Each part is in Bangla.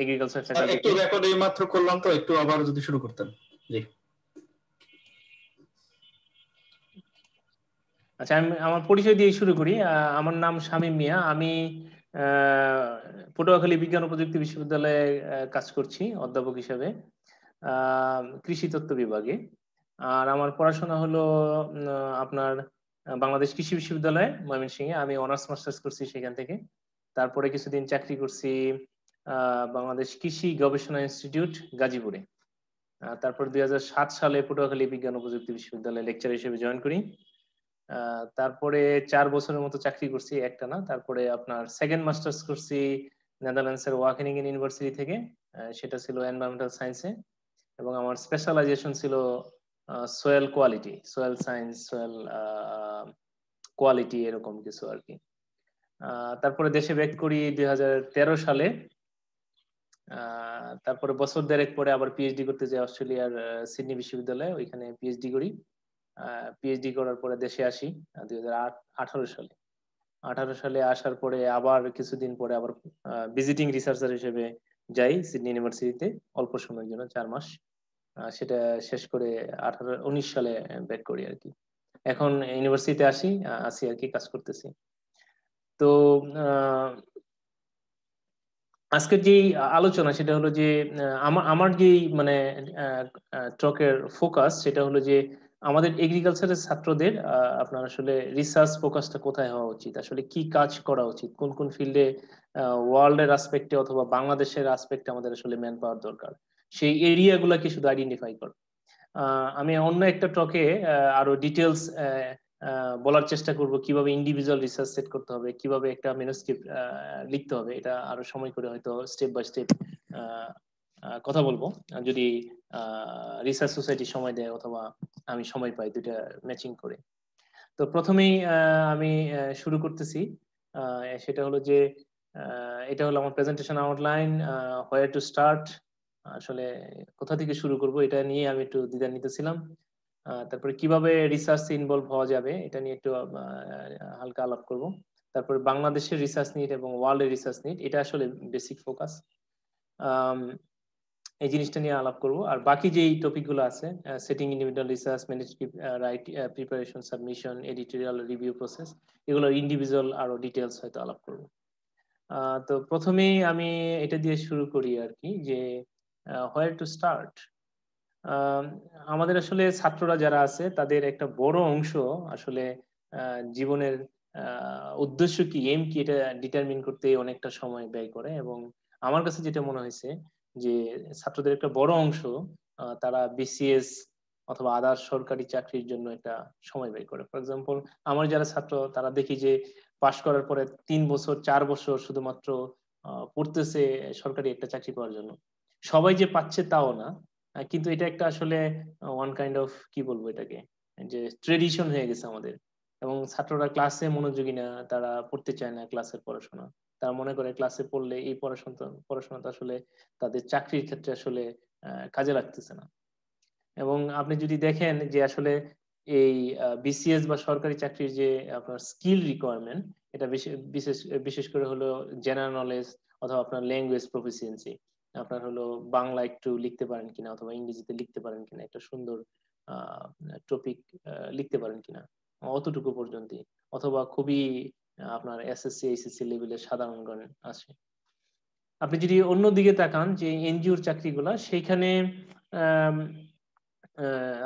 এগ্রিকালচার স্যার একটু ফ্যাকাল্টিতে। রেকর্ড এই মাত্র করলাম, তো একটু আবার যদি শুরু করতেন। জি আচ্ছা, আমি আমার পরিচয় দিয়ে শুরু করি। আমার নাম শামীম মিয়া। আমি পটুয়াখালী বিজ্ঞান ও প্রযুক্তি বিশ্ববিদ্যালয়ে কাজ করছি অধ্যাপক হিসেবে, কৃষি তত্ত্ব বিভাগে। আর আমার পড়াশোনা হলো আপনার বাংলাদেশ কৃষি বিশ্ববিদ্যালয়ে ময়মনসিংহে। আমি অনার্স মাস্টার্স করছি সেখান থেকে। তারপরে কিছুদিন চাকরি করছি বাংলাদেশ কৃষি গবেষণা ইনস্টিটিউট গাজীপুরে। তারপর 2007 সালে পটুয়াখালী বিজ্ঞান ও প্রযুক্তি বিশ্ববিদ্যালয়ে লেকচার হিসেবে জয়েন করি। তারপরে 4 বছরের মতো চাকরি করছি একটানা। তারপরে আপনার সেকেন্ড মাস্টার্স করছি নেদারল্যান্ডসের ওয়াকেনিগেন ইউনিভার্সিটি থেকে। সেটা ছিল এনভায়রনমেন্টাল সায়েন্সে, এবং আমার স্পেশালাইজেশন ছিল Soyel quality, Soyel science, Soyel quality, এরকম কিছু আর কি। তারপরে দেশে ব্যাক করি 2013 সালে। তারপরে বছর দেড়েক পরে আবার পিএইচডি করতে যাই অস্ট্রেলিয়ার সিডনি বিশ্ববিদ্যালয়ে, ওইখানে পিএইচডি করি। পিএইচডি করার পরে দেশে আসি 2018 সালে। 2018 সালে আসার পরে আবার কিছুদিন পরে আবার ভিজিটিং রিসার্চার হিসেবে যাই সিডনি ইউনিভার্সিটিতে অল্প সময়ের জন্য, 4 মাস। সেটা শেষ করে 19 সালে ব্যাক করি আর কি। এখন ইউনিভার্সিটিতে আসি আর কি, কাজ করতেছি। তো আজকের যে আলোচনা সেটা হলো যে আমার আমার যেই মানে টকের ফোকাস সেটা হলো যে আমাদের এগ্রিকালচারের ছাত্রদের আপনার আসলে রিসার্চ ফোকাসটা কোথায় হওয়া উচিত, আসলে কি কাজ করা উচিত, কোন কোন ফিল্ডে ওয়ার্ল্ডের আসপেক্টে অথবা বাংলাদেশের আসপেক্টে আমাদের আসলে ম্যান পাওয়ার দরকার, সেই এরিয়াগুলোকে শুধু আইডেন্টিফাই কর। আমি অন্য একটা টকে আরো ডিটেলস বলার চেষ্টা করব কিভাবে ইন্ডিভিজুয়াল রিসার্চ সেট করতে হবে, কিভাবে একটা ম্যানুস্ক্রিপ্ট লিখতে হবে। এটা আরো সময় করে হয়তো স্টেপ বাই স্টেপ কথা বলবো, যদি রিসার্চ সোসাইটি সময় দেয় অথবা আমি সময় পাই, দুইটা ম্যাচিং করে। তো প্রথমেই আমি শুরু করতেছি। সেটা হলো যে এটা হলো আমার presentation outline, where to start, আসলে কোথা থেকে শুরু করব এটা নিয়ে আমি একটু দ্বিধান্বিত ছিলাম। তারপরে কিভাবে রিসার্চে ইনভলভ হওয়া যাবে এটা নিয়ে একটু হালকা আলাপ করব। তারপরে বাংলাদেশের রিসার্চ নিড এবং ওয়ার্ল্ডের রিসার্চ নিড, এটা আসলে বেসিক ফোকাস, এই জিনিসটা নিয়ে আলাপ করব। আর বাকি যেই টপিকগুলো আছে, setting individual research, management right, preparation, submission, editorial review process, এগুলো ইন্ডিভিজুয়াল আরো ডিটেলস হয়তো আলাপ করব। তো প্রথমেই আমি এটা দিয়ে শুরু করি আর কি, যে হোয়ার টু স্টার্ট। আমাদের আসলে ছাত্ররা যারা আছে তাদের একটা বড় অংশ আসলে জীবনের উদ্দেশ্য কি, এম কি, এটা ডিটারমিন করতে অনেকটা সময় ব্যয় করে। এবং আমার কাছে যেটা মনে হয়েছে যে ছাত্রদের একটা বড় অংশ তারা বিসিএস অথবা আদার সরকারি চাকরির জন্য একটা সময় ব্যয় করে। ফর এক্সাম্পল, আমার যারা ছাত্র তারা দেখি যে পাশ করার পরে 3 বছর 4 বছর শুধুমাত্র পড়তেছে সরকারি একটা চাকরি পাওয়ার জন্য। সবাই যে পাচ্ছে তাও না, কিন্তু এটা একটা আসলে ওয়ান কাইন্ড অফ, কি বলবো এটাকে, যে ট্রেডিশন হয়ে গেছে আমাদের। এবং ছাত্ররা ক্লাসে মনোযোগী না, তারা পড়তে চায় না ক্লাসের পড়াশোনা। তারা মনে করে ক্লাসে পড়লে এই পড়াশোনাটা আসলে তাদের চাকরির ক্ষেত্রে আসলে কাজে লাগতেছে না। এবং আপনি যদি দেখেন যে আসলে এই বিসিএস বা সরকারি চাকরির যে আপনার স্কিল রিকোয়ারমেন্ট, এটা বিশেষ বিশেষ করে হলো জেনারেল নলেজ অথবা আপনার ল্যাঙ্গুয়েজ প্রফিসিয়েন্সি, আপনার হলো বাংলা একটু লিখতে পারেন কিনা অথবা ইংরেজিতে লিখতে পারেন কিনা, একটা সুন্দর টপিক লিখতে পারেন কিনা, অতটুকু পর্যন্তই। অথবা খুবই আপনার এসএসসি এইচএসসি লেভেলের সাধারণ জ্ঞান আছে। আপনি যদি অন্যদিকে তাকান যে এনজিওর চাকরিগুলা, সেইখানে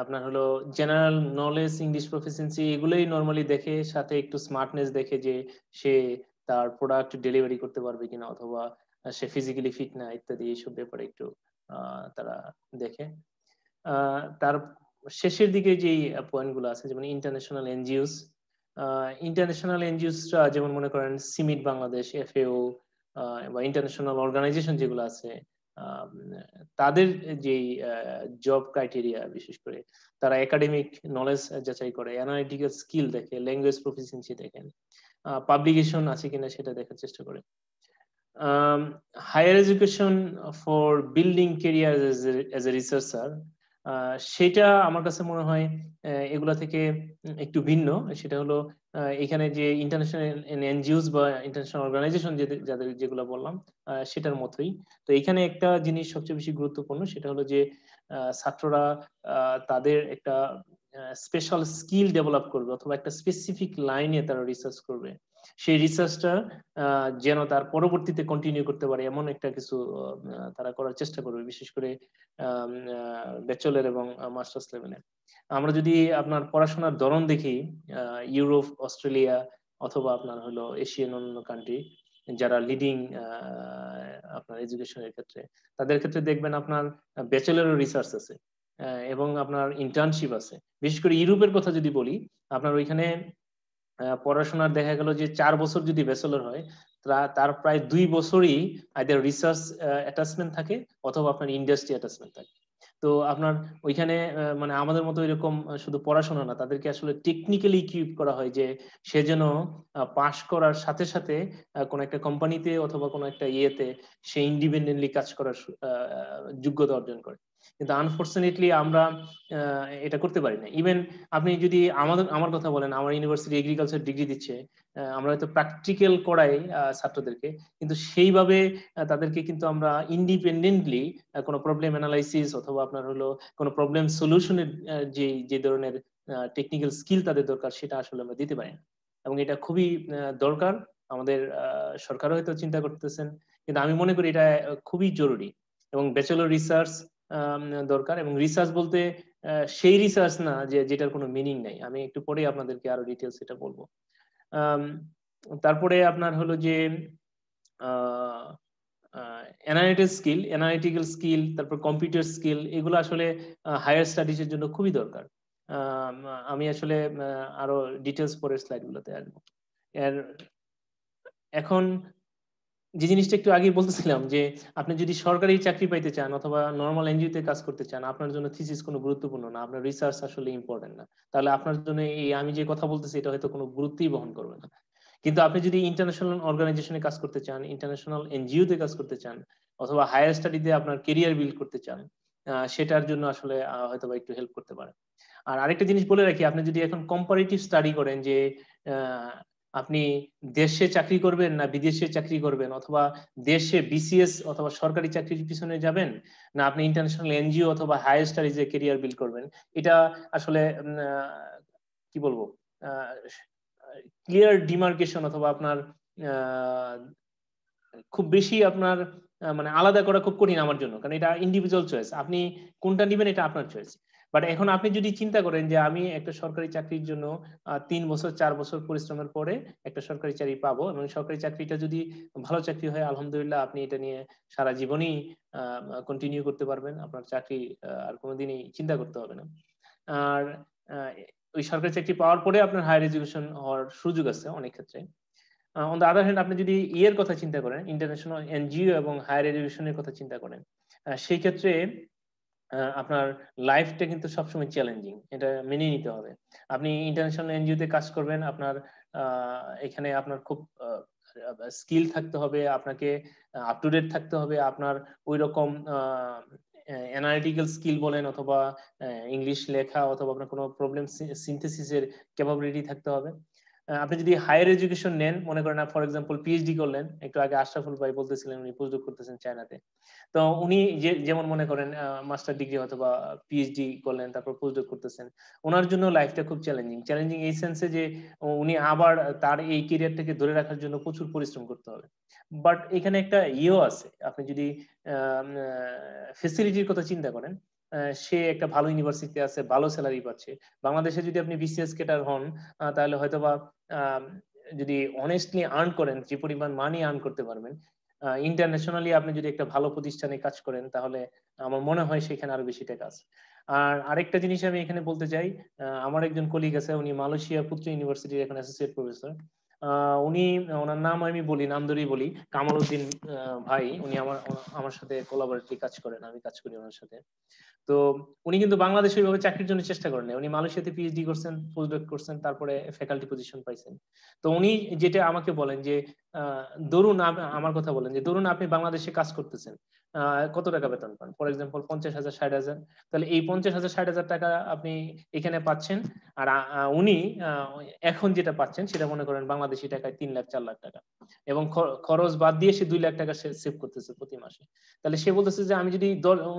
আপনার হলো জেনারেল নলেজ, ইংলিশ প্রফিসিয়েন্সি, এগুলোই নর্মালি দেখে, সাথে একটু স্মার্টনেস দেখে যে সে তার প্রোডাক্ট ডেলিভারি করতে পারবে কিনা অথবা সে ফিজিক্যালি ফিট না ইত্যাদি, এইসব ব্যাপারে একটু তারা দেখে। তার শেষের দিকে যেই পয়েন্টগুলো আছে, যেমন ইন্টারন্যাশনাল এনজিওসরা, যেমন মনে করেন সিমিট বাংলাদেশ, এফএও, বা ইন্টারন্যাশনাল অর্গানাইজেশন যেগুলো আছে, তাদের যেই জব ক্রাইটেরিয়া, বিশেষ করে তারা একাডেমিক নলেজ যাচাই করে, অ্যানালিটিক্যাল স্কিল দেখে, ল্যাঙ্গুয়েজ প্রফিসিয়েন্সি দেখেন, পাবলিকেশন আছে কিনা সেটা দেখার চেষ্টা করে। Higher education for building career as a researcher, সেটা আমার কাছে মনে হয় এগুলা থেকে একটু ভিন্ন। সেটা হলো এখানে যে ইন্টারন্যাশনাল এনজিওস বা ইন্টারন্যাশনাল অর্গানাইজেশন যাদের যেগুলো বললাম সেটার মতোই। তো এখানে একটা জিনিস সবচেয়ে বেশি গুরুত্বপূর্ণ, সেটা হলো যে ছাত্ররা তাদের একটা স্পেশাল স্কিল ডেভেলপ করবে অথবা একটা স্পেসিফিক লাইনে তারা রিসার্চ করবে। সেই রিসার্চটা যেন তার পরবর্তীতে কন্টিনিউ করতে পারে এমন একটা কিছু তারা করার চেষ্টা করবে, বিশেষ করে ব্যাচেলর এবং মাস্টার্স লেভেলে। আমরা যদি আপনার পড়াশোনার ধরন দেখি, ইউরোপ, অস্ট্রেলিয়া অথবা আপনার হলো এশিয়ান অন্যান্য কান্ট্রি যারা লিডিং আপনার এডুকেশনের ক্ষেত্রে, তাদের ক্ষেত্রে দেখবেন আপনার ব্যাচেলর রিসার্চ আছে এবং আপনার ইন্টার্নশিপ আছে। বিশেষ করে ইউরোপের কথা যদি বলি, আপনার ওইখানে পড়াশোনার দেখা গেল যে 4 বছর যদি ব্যাচেলর হয়, তার প্রায় 2 বছরই আইদার রিসার্চ অ্যাটাচমেন্ট থাকে অথবা আপনার ইন্ডাস্ট্রি অ্যাটাচমেন্ট থাকে। তো আপনার ওইখানে মানে আমাদের মতো এরকম শুধু পড়াশোনা না, তাদেরকে আসলে টেকনিক্যালি ইকুইপ করা হয় যে সে যেন পাশ করার সাথে সাথে কোনো একটা কোম্পানিতে অথবা কোনো একটা ইয়েতে সে ইন্ডিপেন্ডেন্টলি কাজ করার যোগ্যতা অর্জন করে। কিন্তু আনফরচুনেটলি আমরা এটা করতে পারি না। ইভেন আপনি যদি আমার কথা বলেন, আমার ইউনিভার্সিটি এগ্রিকালচার ডিগ্রি দিচ্ছে, আমরা হয়তো প্র্যাকটিক্যাল করাই ছাত্রদেরকে, কিন্তু সেইভাবে তাদেরকে কিন্তু আমরা ইন্ডিপেন্ডেন্টলি কোনো প্রবলেম অ্যানালাইসিস অথবা আপনার হলো কোনো প্রবলেম সলিউশনের যে ধরনের টেকনিক্যাল স্কিল তাদের দরকার, সেটা আসলে আমরা দিতে পারি না। এবং এটা খুবই দরকার। আমাদের সরকারও হয়তো চিন্তা করতেছেন, কিন্তু আমি মনে করি এটা খুবই জরুরি। এবং ব্যাচেলর রিসার্চ দরকার। এবং রিসার্চ বলতে সেই রিসার্চ না যেটার কোনো মিনিং নাই। আমি একটু পরে আপনাদেরকে আরো ডিটেলস এটা বলবো। তারপরে আপনার হলো যে অ্যানালিটিক্যাল স্কিল, তারপর কম্পিউটার স্কিল, এগুলো আসলে হায়ার স্টাডিজের জন্য খুবই দরকার। আমি আসলে আরো ডিটেলস পরের স্লাইড গুলোতে আসবো। এর এখন যে জিনিসটা একটু আগে বলতেছিলাম যে আপনি যদি সরকারি চাকরি পাইতে চান অথবা নর্মাল এনজিওতে কাজ করতে চান, আপনার জন্য থিসিস কোনো গুরুত্বপূর্ণ না, আপনার রিসার্চ আসলে ইম্পর্টেন্ট না। তাহলে আপনার জন্য এই আমি যে কথা বলতেছি এটা হয়তো কোনো গুরুত্বই বহন করবে না। কিন্তু আপনি যদি ইন্টারন্যাশনাল অর্গানাইজেশনে কাজ করতে চান, ইন্টারন্যাশনাল এনজিওতে কাজ করতে চান অথবা হায়ার স্টাডিতে আপনার কেরিয়ার বিল্ড করতে চান, সেটার জন্য আসলে হয়তো বা একটু হেল্প করতে পারে। আর আরেকটা জিনিস বলে রাখি, আপনি যদি এখন কম্পারেটিভ স্টাডি করেন যে আপনি দেশে চাকরি করবেন না বিদেশে চাকরি করবেন, অথবা দেশে বিসিএস অথবা সরকারি চাকরির পিছনে যাবেন, না আপনি ইন্টারন্যাশনাল এনজিও অথবা হায়ার স্টাডিজে কেরিয়ার বিল্ড করবেন, এটা আসলে কি বলবো, ক্লিয়ার ডিমার্কেশন অথবা আপনার খুব বেশি আপনার মানে আলাদা করা খুব কঠিন আমার জন্য, কারণ এটা ইন্ডিভিজুয়াল চয়েস। আপনি কোনটা নেবেন এটা আপনার চয়েস। বাট এখন আপনি যদি চিন্তা করেন যে আমি একটা সরকারি চাকরির জন্য 3 বছর 4 বছর পরিশ্রমের পরে একটা সরকারি চাকরি পাবো, এবং সরকারি চাকরিটা যদি ভালো চাকরি হয় আলহামদুলিল্লাহ, আপনি এটা নিয়ে সারা জীবনই কন্টিনিউ করতে পারবেন, আপনার চাকরি আর কোনোদিনই চিন্তা করতে হবে না। আর ওই সরকারি চাকরি পাওয়ার পরে আপনার হায়ার এডুকেশন হওয়ার সুযোগ আছে অনেক ক্ষেত্রে। অন দ্য আদার হ্যান্ড, আপনি যদি ইয়ের কথা চিন্তা করেন, ইন্টারন্যাশনাল এনজিও এবং হায়ার এডুকেশনের কথা চিন্তা করেন, সেই ক্ষেত্রে আপনার লাইফটা কিন্তু সবসময় চ্যালেঞ্জিং, এটা মেনে নিতে হবে। আপনি ইন্টারন্যাশনাল এনজিওতে কাজ করবেন, আপনার এখানে আপনার খুব স্কিল থাকতে হবে, আপনাকে আপ টু ডেট থাকতে হবে, আপনার ওই রকম অ্যানালিটিক্যাল স্কিল বলেন অথবা ইংলিশ লেখা অথবা আপনার কোনো প্রবলেম সিনথেসিসের ক্যাপাবিলিটি থাকতে হবে। আপনি যদি হায়ার এডুকেশন নেন, মনে করেন ফর এক্সাম্পল পিএইচডি করলেন, একটু আগে আশরাফুল ভাই বলতেছিলেন উনি পোস্টডক করতেছেন চায়নাতে। তো উনি যেমন মনে করেন মাস্টার ডিগ্রি অথবা পিএইচডি করলেন, তারপর পোস্টডক করতেছেন, ওনার জন্য লাইফটা খুব চ্যালেঞ্জিং এই সেন্সে যে উনি আবার তার এই ক্যারিয়ারটাকে ধরে রাখার জন্য প্রচুর পরিশ্রম করতে হবে। বাট এখানে একটা ইয়েও আছে, আপনি যদি ফেসিলিটির কথা চিন্তা করেন, সে একটা ভালো ইউনিভার্সিটি আছে, ভালো স্যালারি পাচ্ছে। বাংলাদেশে যদি আপনি বিসিএস ক্যাডার হন, তাহলে হয়তোবা যদি অনেস্টলি আর্ন করেন, যে পরিমাণ মানি আর্ন করতে পারবেন, ইন্টারন্যাশনালি আপনি যদি একটা ভালো প্রতিষ্ঠানে কাজ করেন, তাহলে আমার মনে হয় সেখানে আরো বেশি টাকা আছে। আর আরেকটা জিনিস আমি এখানে বলতে চাই, আমার একজন কলিগ আছে, উনি মালয়েশিয়া পুত্র ইউনিভার্সিটির এখন অ্যাসোসিয়েট প্রফেসর। উনি, ওনার নাম আমি বলি, নাম ধরেই বলি, কামাল উদ্দিন ভাই। উনি আমার সাথে কোলাবোরেটলি কাজ করেন, আমি কাজ করি ওনার সাথে। তো উনি কিন্তু বাংলাদেশে ওইভাবে চাকরির জন্য চেষ্টা করেন না, উনি মালয়েশিয়াতে পিএইচডি করছেন, পোস্টডক করছেন, তারপরে ফ্যাকাল্টি পজিশন পাইছেন। তো উনি যেটা আমাকে বলেন যে ধরুন আমার কথা বলেন যে ধরুন আপনি বাংলাদেশে কাজ করতেছেন, কত টাকা বেতন পান? For example 50,000 60,000। তাহলে এই 50,000 60,000 টাকা আপনি এখানে পাচ্ছেন। আর উনি এখন যেটা পাচ্ছেন সেটা মনে করেন বাংলাদেশি টাকায় 3 লাখ 4 লাখ টাকা, এবং খরচ বাদ দিয়ে সে 2 লাখ টাকা সেভ করতেছে প্রতি মাসে। তাহলে সে বলতেছে যে আমি যদি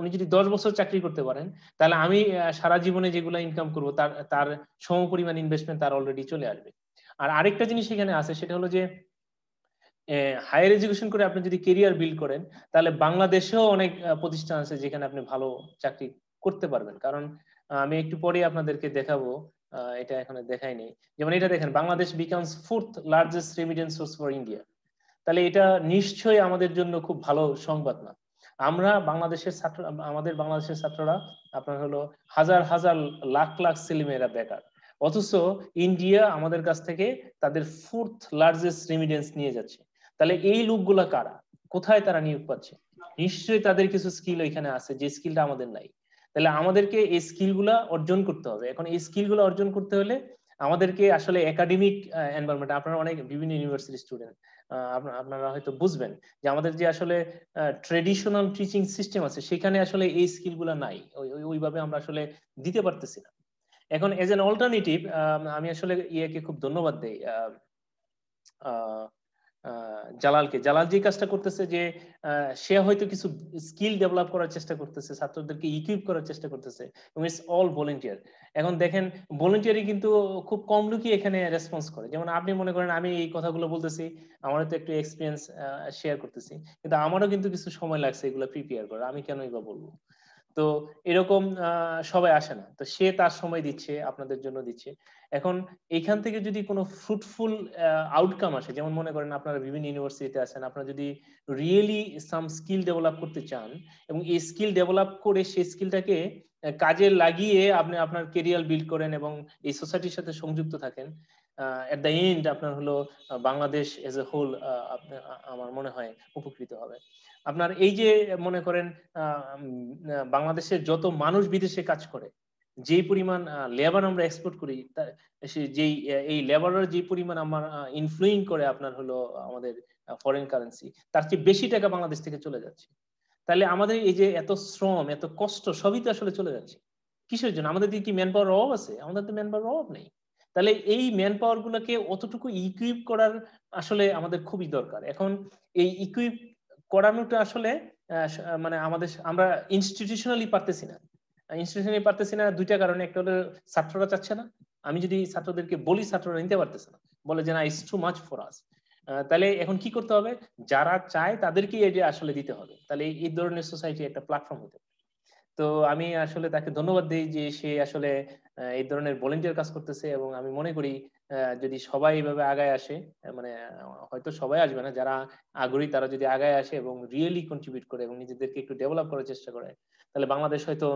উনি যদি 10 বছর চাকরি করতে পারেন, তাহলে আমি সারা জীবনে যেগুলো ইনকাম করবো তার তার সমপরিমাণ ইনভেস্টমেন্ট তার অলরেডি চলে আসবে। আর আরেকটা জিনিস এখানে আছে, সেটা হলো যে হায়ার এডুকেশন করে আপনি যদি কেরিয়ার বিল্ড করেন, তাহলে বাংলাদেশেও অনেক প্রতিষ্ঠান আছে যেখানে আপনি ভালো চাকরি করতে পারবেন। কারণ আমি একটু পরে আপনাদেরকে দেখাবো, এটা এখানে দেখাই নেই। যেমন এটা দেখেন, Bangladesh becomes 4th largest remittance source for India. তাহলে এটা নিশ্চয়ই আমাদের জন্য খুব ভালো সংবাদ না? আমরা বাংলাদেশের ছাত্র, আমাদের বাংলাদেশের ছাত্ররা আপনার হলো হাজার হাজার লাখ লাখ ছেলেমেয়েরা বেকার, অথচ ইন্ডিয়া আমাদের কাছ থেকে তাদের 4th লার্জেস্ট রেমিটেন্স নিয়ে যাচ্ছে। তাহলে এই লোকগুলা কারা? কোথায় তারা নিয়োগ পাচ্ছে? নিশ্চয়ই তাদের কিছু স্কিল এখানে আছে, যে স্কিলটা আমাদের নাই। তাহলে আমাদেরকে এই স্কিলগুলা অর্জন করতে হবে। এখন এই স্কিলগুলো অর্জন করতে হলে আমাদেরকে আসলে একাডেমিক এনভায়রনমেন্ট, আপনারা অনেক বিভিন্ন ইউনিভার্সিটি স্টুডেন্ট, আপনারা হয়তো বুঝবেন যে আমাদের যে আসলে ট্রেডিশনাল টিচিং সিস্টেম আছে, সেখানে আসলে এই স্কিলগুলো নাই, ওইভাবে আমরা আসলে দিতে পারতেছি না। এখন এজ এন অল্টারনেটিভ আমি আসলে ইয়েকে খুব ধন্যবাদ দেই, জালালকে। জালাল যে কাজটা করতেছে যে সে হয়তো কিছু স্কিল ডেভেলপ করার চেষ্টা করতেছে, ছাত্রদেরকে ইকুইপ করার চেষ্টা করতেছে, এবং ইটস অল ভলেন্টিয়ার। এখন দেখেন, ভলেন্টিয়ারি কিন্তু খুব কম লোকই এখানে রেসপন্স করে। যেমন আপনি মনে করেন আমি এই কথাগুলো বলতেছি, আমারও তো একটু এক্সপিরিয়েন্স শেয়ার করতেছি, কিন্তু আমারও কিন্তু কিছু সময় লাগছে এগুলো প্রিপেয়ার করা, আমি কেনই বা বলবো। তো এরকম সবাই আসে না, তো সে তার সময় দিচ্ছে, আপনাদের জন্য দিচ্ছে। এখন এখান থেকে যদি কোনো ফ্রুটফুল আউটকাম আসে, যেমন মনে করেন আপনারা বিভিন্ন ইউনিভার্সিটিতে আছেন, আপনারা যদি রিয়েলি সাম স্কিল ডেভেলপ করতে চান, এবং এই স্কিল ডেভেলপ করে সেই স্কিলটাকে কাজে লাগিয়ে আপনি আপনার কেরিয়ার বিল্ড করেন এবং এই সোসাইটির সাথে সংযুক্ত থাকেন, এট দ্য এন্ড আপনার হলো বাংলাদেশ এজ এ হোল আমার মনে হয় উপকৃত হবে। আপনার এই যে মনে করেন বাংলাদেশের যত মানুষ বিদেশে কাজ করে, যে পরিমাণ লেবার আমরা এক্সপোর্ট করি, যেই এই লেবারের যে পরিমাণ আমার ইনফ্লুয়েন্স করে আপনার হলো আমাদের ফরেন কারেন্সি, তার চেয়ে বেশি টাকা বাংলাদেশ থেকে চলে যাচ্ছে। তাহলে আমাদের এই যে এত শ্রম, এত কষ্ট, সবই তো আসলে চলে যাচ্ছে কিসের জন্য? আমাদের কি ম্যান পাওয়ার অভাব আছে? আমাদের তো ম্যান পাওয়ার অভাব নেই। তাহলে এই ম্যান পাওয়ার গুলোকে অতটুকু ইকুইপ করার আসলে আমাদের খুবই দরকার। এখন এই ইকুইপ করানোটা আসলে মানে আমরা ইনস্টিটিউশনালি পারতেছি না। ইনস্টিটিউশনালি পারতেছি না দুইটা কারণে। একটা হলো ছাত্ররা চাচ্ছে না। আমি যদি ছাত্রদেরকে বলি, ছাত্ররা নিতে পারতেছে না, বলে যে না, it's too much for us. তাহলে এখন কি করতে হবে? যারা চায় তাদেরকেই এটা আসলে দিতে হবে। তাহলে এই ধরনের সোসাইটি একটা প্ল্যাটফর্ম হতে পারে। তো আমি আসলে তাকে ধন্যবাদ দিই যে সে আসলে এই ধরনের ভলেন্টিয়ার কাজ করতেছে, এবং আমি মনে করি যদি সবাই এইভাবে আগায় আসে, মানে হয়তো সবাই আসবে না, যারা আগ্রহী তারা যদি আগায় আসে এবং রিয়েলি কন্ট্রিবিউট করে এবং নিজেদেরকে একটু ডেভেলপ করার চেষ্টা করে, তাহলে বাংলাদেশ হয়তো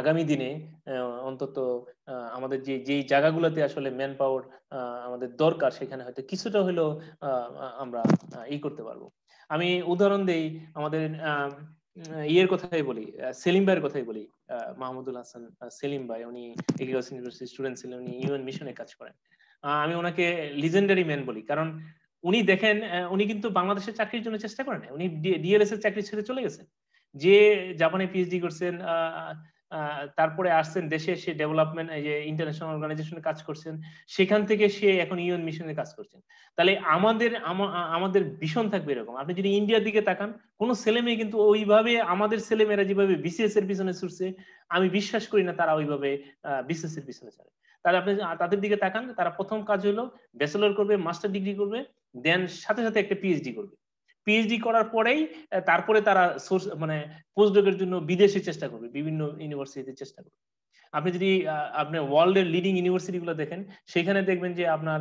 আগামী দিনে অন্তত আমাদের যে যেই জায়গাগুলোতে আসলে ম্যান পাওয়ার আমাদের দরকার, সেখানে হয়তো কিছুটা হলেও আমরা করতে পারবো। আমি উদাহরণ দেই, আমাদের ইয়ের কথাই বলি, সেলিম ভাইয়ের কথাই বলি। মাহমুদুল হাসান সেলিম ভাই, উনি এগ্রিকালচার ইউনিভার্সিটির স্টুডেন্ট ছিলেন, উনি ইউএন মিশনে কাজ করেন। আমি ওনাকে লিজেন্ডারি ম্যান বলি, কারণ উনি দেখেন, উনি কিন্তু বাংলাদেশের চাকরির জন্য চেষ্টা করেন, উনি ডিএলএস এর চাকরি ছেড়ে চলে গেছেন, যে জাপানে পিএইচডি করছেন, তারপরে আসছেন দেশে, সে ডেভেলপমেন্ট, এই যে ইন্টারন্যাশনাল অর্গানাইজেশনে কাজ করছেন, সেখান থেকে সে এখন ইউএন মিশনে কাজ করছেন। তাহলে আমাদের ভীষণ থাকবে এরকম। আপনি যদি ইন্ডিয়ার দিকে তাকান, কোন ছেলে মেয়ে কিন্তু ওইভাবে, আমাদের ছেলে মেয়েরা যেভাবে বিসিএস এর পিছনে ছুটছে, আমি বিশ্বাস করি না তারা ওইভাবে বিসিএস এর পিছনে ছাড়ে। তাহলে আপনি তাদের দিকে তাকান, তারা প্রথম কাজ হলো ব্যাচেলর করবে, মাস্টার ডিগ্রি করবে, দেন সাথে সাথে একটা পিএইচডি করবে। পিএইচডি করার পরেই তারপরে তারা সোর্স মানে পোস্টডকের জন্য বিদেশে চেষ্টা করবে, বিভিন্ন ইউনিভার্সিটিতে চেষ্টা করবে। আপনি যদি আপনি ওয়ার্ল্ডের লিডিং ইউনিভার্সিটি গুলো দেখেন, সেখানে দেখবেন যে আপনার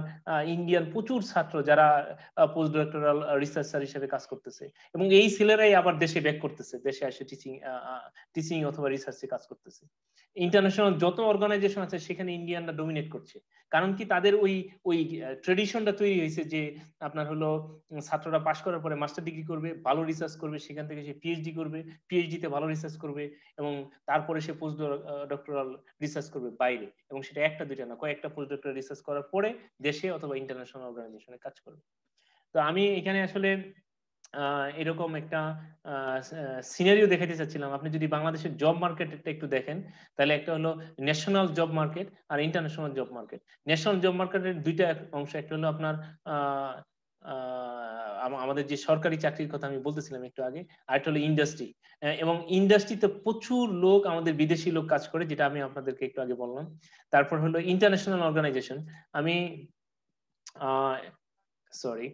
ইন্ডিয়ান প্রচুর ছাত্র যারা পোস্ট ডক্টরাল রিসার্চার হিসেবে কাজ করতেছে, এবং এই ছেলেরাই আবার দেশে ব্যাক করতেছে, দেশে এসে টিচিং অথবা রিসার্চে কাজ করতেছে। ইন্টারন্যাশনাল যত অর্গানাইজেশন আছে সেখানে ইন্ডিয়ানরা ডমিনেট করছে। কারণ কি? তাদের ওই ওই ট্রেডিশনটা তৈরি হয়েছে যে আপনার হলো ছাত্ররা পাশ করার পরে মাস্টার ডিগ্রি করবে, ভালো রিসার্চ করবে, সেখান থেকে সে পিএইচডি করবে, পিএইচডি তে ভালো রিসার্চ করবে, এবং তারপরে সে পোস্ট ডক্টরাল রিসার্চ করবে বাইরে, এবং সেটা একটা দুইটা না, কয়েকটা পোস্ট ডক্টরাল রিসার্চ করার পরে দেশে অথবা ইন্টারন্যাশনাল অর্গানাইজেশনে কাজ করবে। তো তো আমি এখানে আসলে এরকম একটা সিনারিও দেখাতে চাচ্ছিলাম। আপনি যদি বাংলাদেশের জব মার্কেটটা একটু দেখেন, তাহলে একটা হলো ন্যাশনাল জব মার্কেট আর international job market. National job মার্কেটের দুইটা অংশ, একটা হলো আপনার আমাদের যে সরকারি চাকরির কথা আমি বলতেছিলাম একটু আগে, আর একটা হলো ইন্ডাস্ট্রি। এবং ইন্ডাস্ট্রিতে প্রচুর লোক, আমাদের বিদেশি লোক কাজ করে, যেটা আমি আপনাদেরকে একটু আগে বললাম। তারপর হলো ইন্টারন্যাশনাল অর্গানাইজেশন। আমি সরি,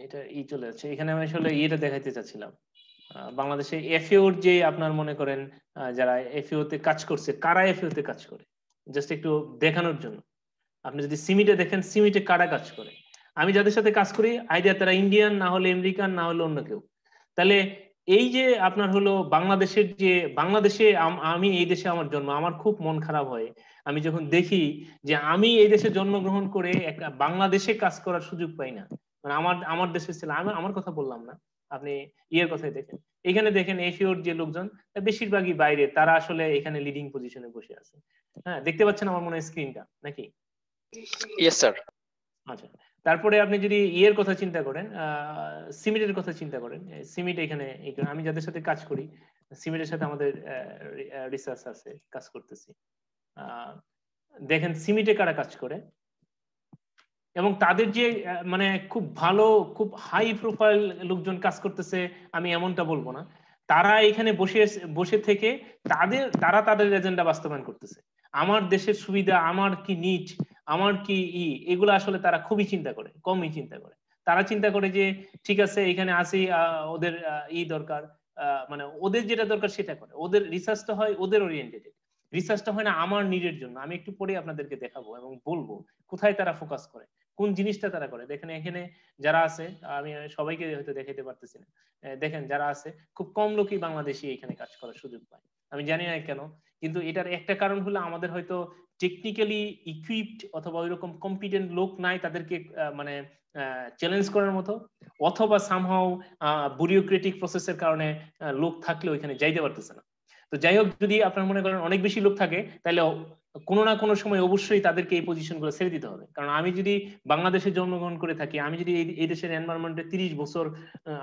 এটা চলে যাচ্ছে। এখানে আমি আসলে ইয়েটা দেখাইতে চাচ্ছিলাম, বাংলাদেশে এফএওর যে আপনার মনে করেন যারা এফএও তে কাজ করছে, কারা এফএও তে কাজ করে, জাস্ট একটু দেখানোর জন্য। আপনি যদি সিমিটে দেখেন, সিমিটে কারা কাজ করে, আমি যাদের সাথে কাজ করি আইডিয়া তারা ইন্ডিয়ান, না হলে আমেরিকান, না হলে অন্য কেউ। তাহলে এই যে আপনার হলো বাংলাদেশের যে, বাংলাদেশে আমি এই দেশে আমার জন্ম, আমার খুব মন খারাপ হয় আমি যখন দেখি যে আমি এই দেশে জন্মগ্রহণ করে একটা বাংলাদেশে কাজ করার সুযোগ পাই না। মানে আমার দেশের ছেলে, আমার কথা বললাম না, আপনি ইয়ের কথাই দেখেন। এখানে দেখেন এশিয়ার যে লোকজন বেশিরভাগই বাইরে, তারা আসলে এখানে লিডিং পজিশনে বসে আছে। হ্যাঁ, দেখতে পাচ্ছেন আমার মনে হয় স্ক্রিনটা নাকি? Yes sir. আচ্ছা, তারপরে আপনি যদি ইয়ের কথা চিন্তা করেন, সিমিটের কথা চিন্তা করেন, সিমিট এখানে আমি যাদের সাথে কাজ করি, সিমিটের সাথে আমাদের রিসার্চ আছে, কাজ করতেছি। দেখেন সিমিটে কারা কাজ করে, এবং তাদের যে মানে খুব ভালো, খুব হাই প্রোফাইল লোকজন কাজ করতেছে আমি এমনটা বলবো না। তারা এখানে বসে থেকে তারা তাদের এজেন্ডা বাস্তবায়ন করতেছে। আমার দেশের সুবিধা, আমার কি নিট, আমার কি এগুলো আসলে তারা খুবই চিন্তা করে, কমই চিন্তা করে। তারা চিন্তা করে যে ঠিক আছে এখানে আসি, ওদের দরকার, মানে ওদের যেটা দরকার সেটা করে। ওদের রিসার্চটা হয় ওদের ওরিয়েন্টেড, রিসার্চটা হয় না আমার নিজের জন্য। আমি একটু পরে আপনাদেরকে দেখাবো এবং বলবো কোথায় তারা ফোকাস করে, কোন জিনিসটা তারা করে। দেখেন এখানে যারা আছে, আমি সবাইকে হয়তো দেখাইতে পারতেছি না, দেখেন যারা আছে খুব কম লোকই বাংলাদেশি এখানে কাজ করার সুযোগ পায়। আমি জানি না কেন, কিন্তু এটার একটা কারণ হলো আমাদের হয়তো টেকনিক্যালি ইকুইপড অথবা ওইরকম কম্পিটেন্ট লোক নাই তাদেরকে মানে চ্যালেঞ্জ করার মতো, অথবা সামহাও ব্যুরোক্রেটিক প্রসেসের কারণে লোক থাকলেও এখানে যাইতে পারতেছে না। তো যাই হোক, যদি আপনার মনে করেন অনেক বেশি লোক থাকে, তাহলে কোনো না কোনো সময় অবশ্যই তাদেরকে এই পজিশনগুলো ছেড়ে দিতে হবে। কারণ আমি যদি বাংলাদেশে জন্মগ্রহণ করে থাকি, আমি যদি এই দেশের এনভায়রনমেন্টে 30 বছর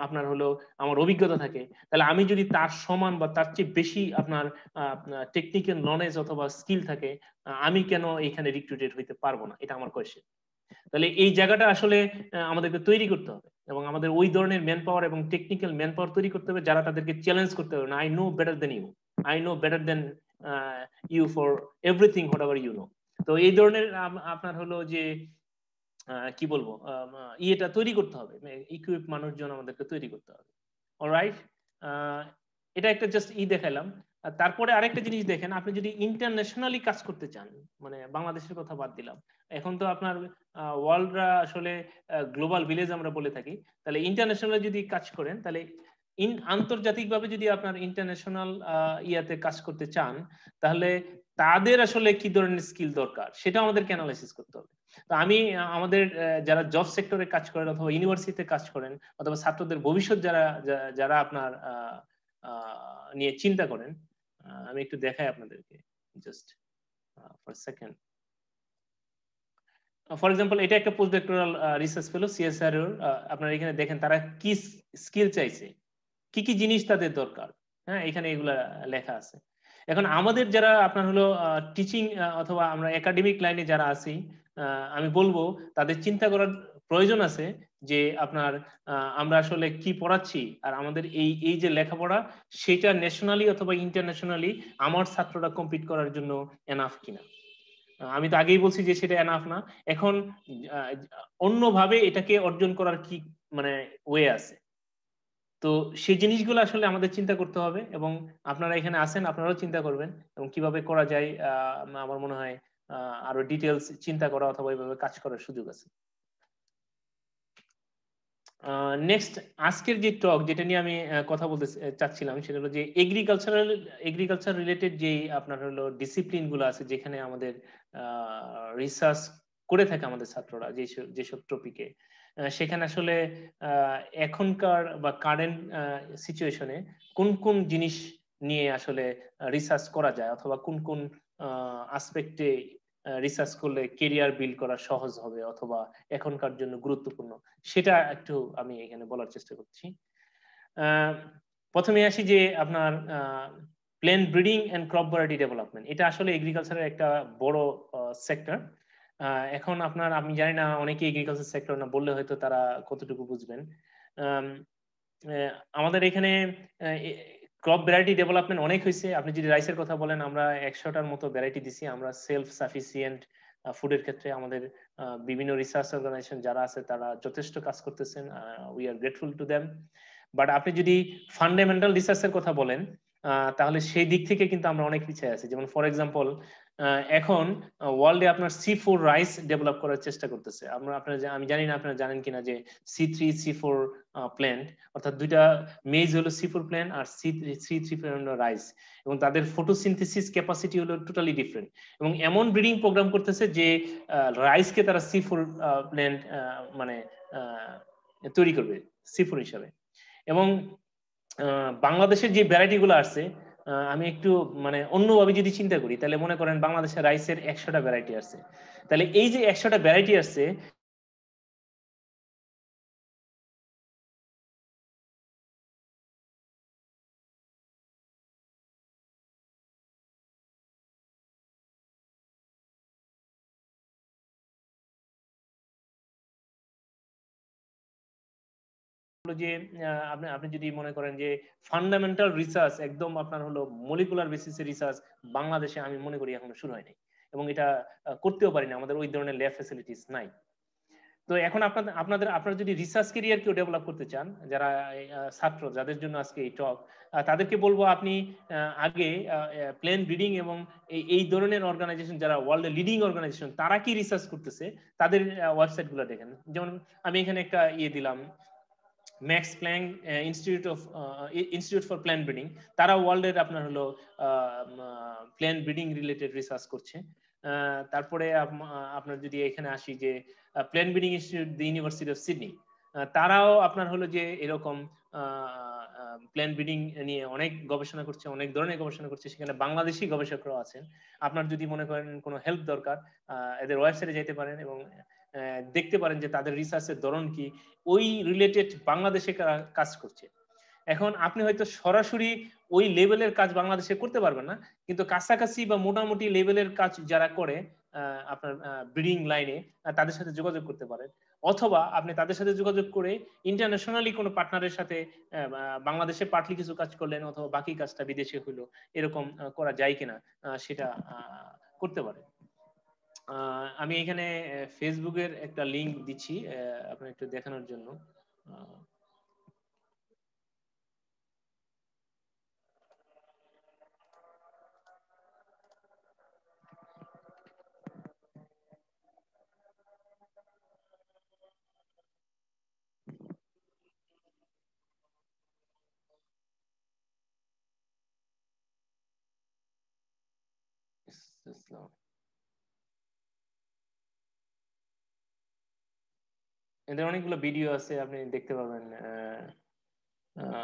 আপনার হলো আমার অভিজ্ঞতা থাকে, তাহলে আমি যদি তার সমান বা তার চেয়ে বেশি আপনার টেকনিক্যাল নলেজ অথবা স্কিল থাকে, আমি কেন এখানে রিক্রুটেড হইতে পারবো না? এটা আমার কোয়েশ্চেন। তাহলে এই জায়গাটা আসলে আমাদেরকে তৈরি করতে হবে, এবং আমাদের ওই ধরনের ম্যান পাওয়ার এবং টেকনিক্যাল ম্যান পাওয়ার তৈরি করতে হবে যারা তাদেরকে চ্যালেঞ্জ করতে হবে না, I know better than you, I know better than you for everything whatever you know. তো এই ধরনের আপনার হলো যে কি বলবো, ইয়েটা তৈরি করতে হবে, ইকুইপ মানুষজন আমাদেরকে তৈরি করতে হবে। অলরাইট, এটা একটা জাস্ট দেখাইলাম। তারপরে আরেকটা জিনিস দেখেন, আপনি যদি ইন্টারন্যাশনালি কাজ করতে চান, মানে বাংলাদেশের কথা বাদ দিলাম, এখন তো আপনার ওয়ার্ল্ডরা আসলে গ্লোবাল ভিলেজ আমরা বলে থাকি, তাহলে ইন্টারন্যাশনাল যদি কাজ করেন, তাহলে আন্তর্জাতিকভাবে যদি আপনার ইন্টারন্যাশনাল ইয়াতে কাজ করতে চান, তাহলে তাদের আসলে কি ধরনের স্কিল দরকার সেটা আমাদেরকে অ্যানালাইসিস করতে হবে। তো আমি আমাদের যারা জব সেক্টরে কাজ করেন অথবা ইউনিভার্সিটিতে কাজ করেন অথবা ছাত্রদের ভবিষ্যৎ যারা আপনার নিয়ে চিন্তা করেন, আমি একটু দেখাই আপনাদেরকে, just for second. For example, এটা একটা post doctoral research fellow CSR এর। আপনারা এখানে দেখেন তারা কি স্কিল চাইছে, কি কি জিনিস তাদের দরকার। হ্যাঁ, এখানে এগুলা লেখা আছে। এখন আমাদের যারা আপনার হলো টিচিং অথবা আমরা একাডেমিক লাইনে যারা আছি, আমি বলবো তাদের চিন্তা করার প্রয়োজন আছে যে আপনার আমরা আসলে কি পড়াচ্ছি, আর আমাদের এই যে লেখাপড়া সেটা ন্যাশনালি অথবা ইন্টারন্যাশনালি আমার ছাত্ররা কম্পিট করার জন্য এনাফ কিনা। আমি তো আগেই বলছি যে সেটা এনাফ না। এখন অন্যভাবে এটাকে অর্জন করার কি মানে ওয়ে আছে, তো সেই জিনিসগুলো আসলে আমাদের চিন্তা করতে হবে, এবং আপনারা এখানে আছেন, আপনারাও চিন্তা করবেন এবং কিভাবে করা যায়। আমার মনে হয় আরো ডিটেলস চিন্তা করা অথবা এইভাবে কাজ করার সুযোগ আছে। নেক্সট, আজকের যে টক যেটা নিয়ে আমি কথা বলতে চাচ্ছিলাম সেটা হলো যে এগ্রিকালচার রিলেটেড যে আপনার হলো ডিসিপ্লিন গুলো আছে, যেখানে আমাদের রিসার্চ করে থাকে আমাদের ছাত্ররা যেসব টপিকে, সেখানে আসলে এখনকার বা কারেন্ট সিচুয়েশনে কোন কোন জিনিস নিয়ে আসলে রিসার্চ করা যায় অথবা কোন কোন আসপেক্টে রিসার্চ করলে কেরিয়ার বিল্ড করা সহজ হবে অথবা এখনকার জন্য গুরুত্বপূর্ণ, সেটা একটু আমি এখানে বলার চেষ্টা করছি। প্রথমে আসি যে আপনার plant breeding and crop variety development, এটা আসলে এগ্রিকালচারের একটা বড় সেক্টর। এখন আপনার, আমি জানি না অনেকে এগ্রিকালচার সেক্টর না বললে হয়তো তারা কতটুকু বুঝবেন। আমাদের এখানে ক্রপ ভ্যারাইটি ডেভেলপমেন্ট অনেক হয়েছে। আপনি যদি রাইসের কথা বলেন, আমরা 100টার মতো ভ্যারাইটি দিছি। আমরা সেলফ সাফিসিয়েন্ট ফুডের ক্ষেত্রে আমাদের বিভিন্ন রিসার্চ অর্গানাইজেশন যারা আছে তারা যথেষ্ট কাজ করতেছেন, we are grateful to them. But আপনি যদি ফান্ডামেন্টাল রিসার্চের কথা বলেন, তাহলে সেই দিক থেকে কিন্তু আমরা অনেক পিছিয়ে আছি। যেমন ফর এক্সাম্পল, এখন ওয়ার্ল্ডে আপনার C4 রাইস ডেভেলপ করার চেষ্টা করতেছে। আমি জানি না আপনারা জানেন কিনা যে C3 C4 প্ল্যান্ট, অর্থাৎ দুইটা মেজ হলো C4 প্ল্যান্ট আর C3 প্ল্যান্ট রাইস, এবং তাদের ফটোসিনথেসিস ক্যাপাসিটি হলো টোটালি ডিফারেন্ট। এবং এমন ব্রিডিং প্রোগ্রাম করতেছে যে রাইসকে তারা C4 প্ল্যান্ট মানে তৈরি করবে C4 হিসাবে। এবং বাংলাদেশের যে ভ্যারাইটি গুলো আসছে, আমি একটু মানে অন্যভাবে যদি চিন্তা করি, তাহলে মনে করেন বাংলাদেশের রাইসের 100টা ভ্যারাইটি আছে। তাহলে এই যে 100টা ভ্যারাইটি আসছে, যে আপনি যদি মনে করেন যে ফান্ডামেন্টাল রিসার্চ, একদম আপনার হলো মলিকুলার বেসিসে রিসার্চ বাংলাদেশে আমি মনে করি এখনো শুরু হয়নি, এবং এটা করতেও পারি না, আমাদের ওই ধরনের ল্যাব ফ্যাসিলিটিস নাই। তো এখন আপনারা যদি রিসার্চ কেরিয়ার কেউ ডেভেলপ করতে চান, যারা ছাত্র, যাদের জন্য আজকে এই টক, তাদেরকে বলবো আপনি আগে প্লেন ব্রিডিং এবং এই ধরনের অর্গানাইজেশন, যারা ওয়ার্ল্ডে লিডিং অর্গানাইজেশন, তারা কি রিসার্চ করতেছে তাদের ওয়েবসাইট গুলো দেখেন। যেমন আমি এখানে একটা দিলাম, Max Planck Institute for plant breeding, তারা ওয়ার্ল্ডের আপনার হলো প্ল্যান ব্রিডিং রিলেটেড রিসার্চ করছে। তারপরে আপনার যদি এখানে আসি যে plan breeding institute, the university of Sydney, তারাও আপনার হলো যে এরকম প্ল্যান ব্রিডিং নিয়ে অনেক গবেষণা করছে, অনেক ধরনের গবেষণা করছে। সেখানে বাংলাদেশি গবেষকরাও আছেন। আপনার যদি মনে করেন কোনো হেল্প দরকার, এদের ওয়েবসাইটে যেতে পারেন এবং দেখতে পারেন যে তাদের রিসার্চের ধরন কি, ওই রিলেটেড বাংলাদেশে কাজ করছে। এখন আপনি হয়তো সরাসরি ওই লেভেলের কাজ বাংলাদেশে করতে পারবেন না, কিন্তু কাছাকাছি বা মোটামুটি লেভেলের কাজ যারা করে আপনার ব্রিডিং লাইনে, তাদের সাথে যোগাযোগ করতে পারেন। অথবা আপনি তাদের সাথে যোগাযোগ করে ইন্টারন্যাশনালি কোনো পার্টনারের সাথে বাংলাদেশে পার্টলি কিছু কাজ করলেন, অথবা বাকি কাজটা বিদেশে হইলো, এরকম করা যায় কিনা সেটা করতে পারেন। আমি এখানে ফেসবুকের একটা লিংক দিচ্ছি আপনার একটু দেখানোর জন্য। এদের অনেকগুলো ভিডিও আছে, আপনি দেখতে পাবেন।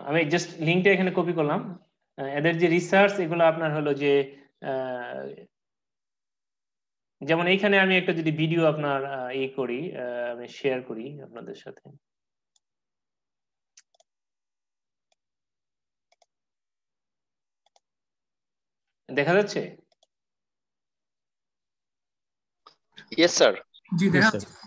আমি জাস্ট লিঙ্কটা এখানে কপি করলাম। এদের যে রিসার্চ, এগুলো আপনার হলো যে যেমন এইখানে আমি একটা যদি ভিডিও আপনার করি, আমি শেয়ার করি আপনাদের সাথে। দেখা যাচ্ছে? Yes, sir. জি দেখা যাচ্ছে।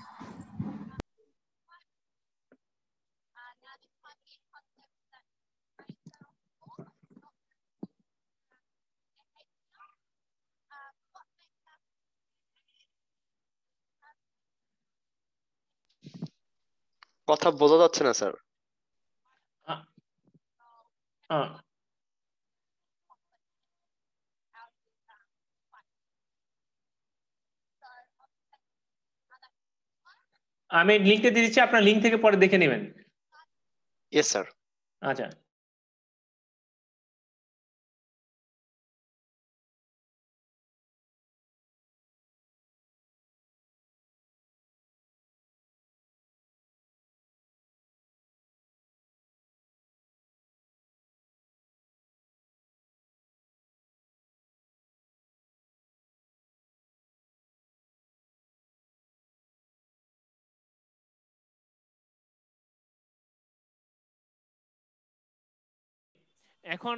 কথা বোঝা যাচ্ছে না স্যার। আমি লিঙ্কটা দিয়ে দিচ্ছি, আপনার লিঙ্ক থেকে পরে দেখে নেবেন। Yes, sir. আচ্ছা। এখন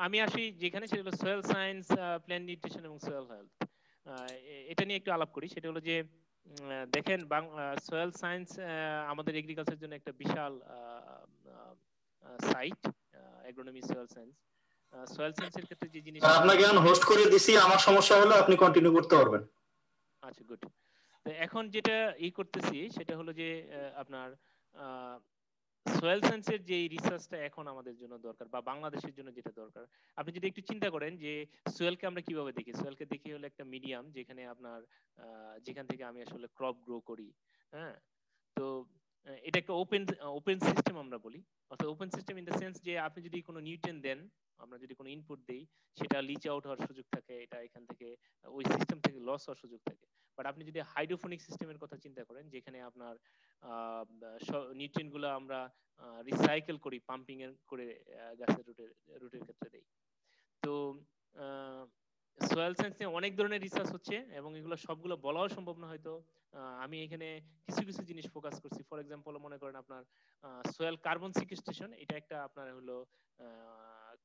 আমি আসি যেখানে, সেটা হলো সয়েল সায়েন্স, প্ল্যান্ট নিউট্রিশন এবং সয়েল হেলথ। এটা নিয়ে একটু আলাপ করি। সেটা হলো যে দেখেন, সয়েল সায়েন্স আমাদের এগ্রিকালচারের জন্য একটা বিশাল site, agronomy soil science. Soil সায়েন্সের ক্ষেত্রে যে জিনিসটা আপনাকে এখন হোস্ট করে দিছি, আমার সমস্যা হলে আপনি কন্টিনিউ করতে পারবেন। আচ্ছা, গুড। তো এখন যেটা করতেছি সেটা হলো যে আপনার সোয়েল সায়েন্সের যে রিসার্চটা এখন আমাদের জন্য দরকার বা বাংলাদেশের জন্য যেটা দরকার, আপনি যদি একটু চিন্তা করেন যে সোয়েলকে আমরা কিভাবে দেখি। সোয়েলকে দেখি হলো একটা মিডিয়াম যেখানে আপনার যেখান থেকে আমি আসলে ক্রপ গ্রো করি। হ্যাঁ, তো এটা একটা ওপেন ওপেন সিস্টেম আমরা বলি। অর্থাৎ open system in the sense যে আপনি যদি কোনো নিউট্রিয়েন্ট দেন, আমরা যদি কোনো ইনপুট দেই, সেটা লিচ আউট হওয়ার সুযোগ থাকে, এটা এখান থেকে ওই সিস্টেম থেকে লস হওয়ার সুযোগ থাকে। বাট আপনি যদি হাইড্রোফোনিক সিস্টেমের কথা চিন্তা করেন, যেখানে আপনার নিউট্রিয়েন্ট গুলো আমরা রিসাইকেল করি, পাম্পিং এর করে গাছের রুটের ক্ষেত্রে দেই। তো সোয়েল সায়েন্স নিয়ে অনেক ধরনের রিসার্চ হচ্ছে এবং এগুলো সবগুলো বলাও সম্ভব না হয়তো। আমি এখানে কিছু কিছু জিনিস ফোকাস করছি। ফর এক্সাম্পল মনে করেন আপনার সোয়েল কার্বন সিকুয়েস্ট্রেশন, এটা একটা আপনার হলো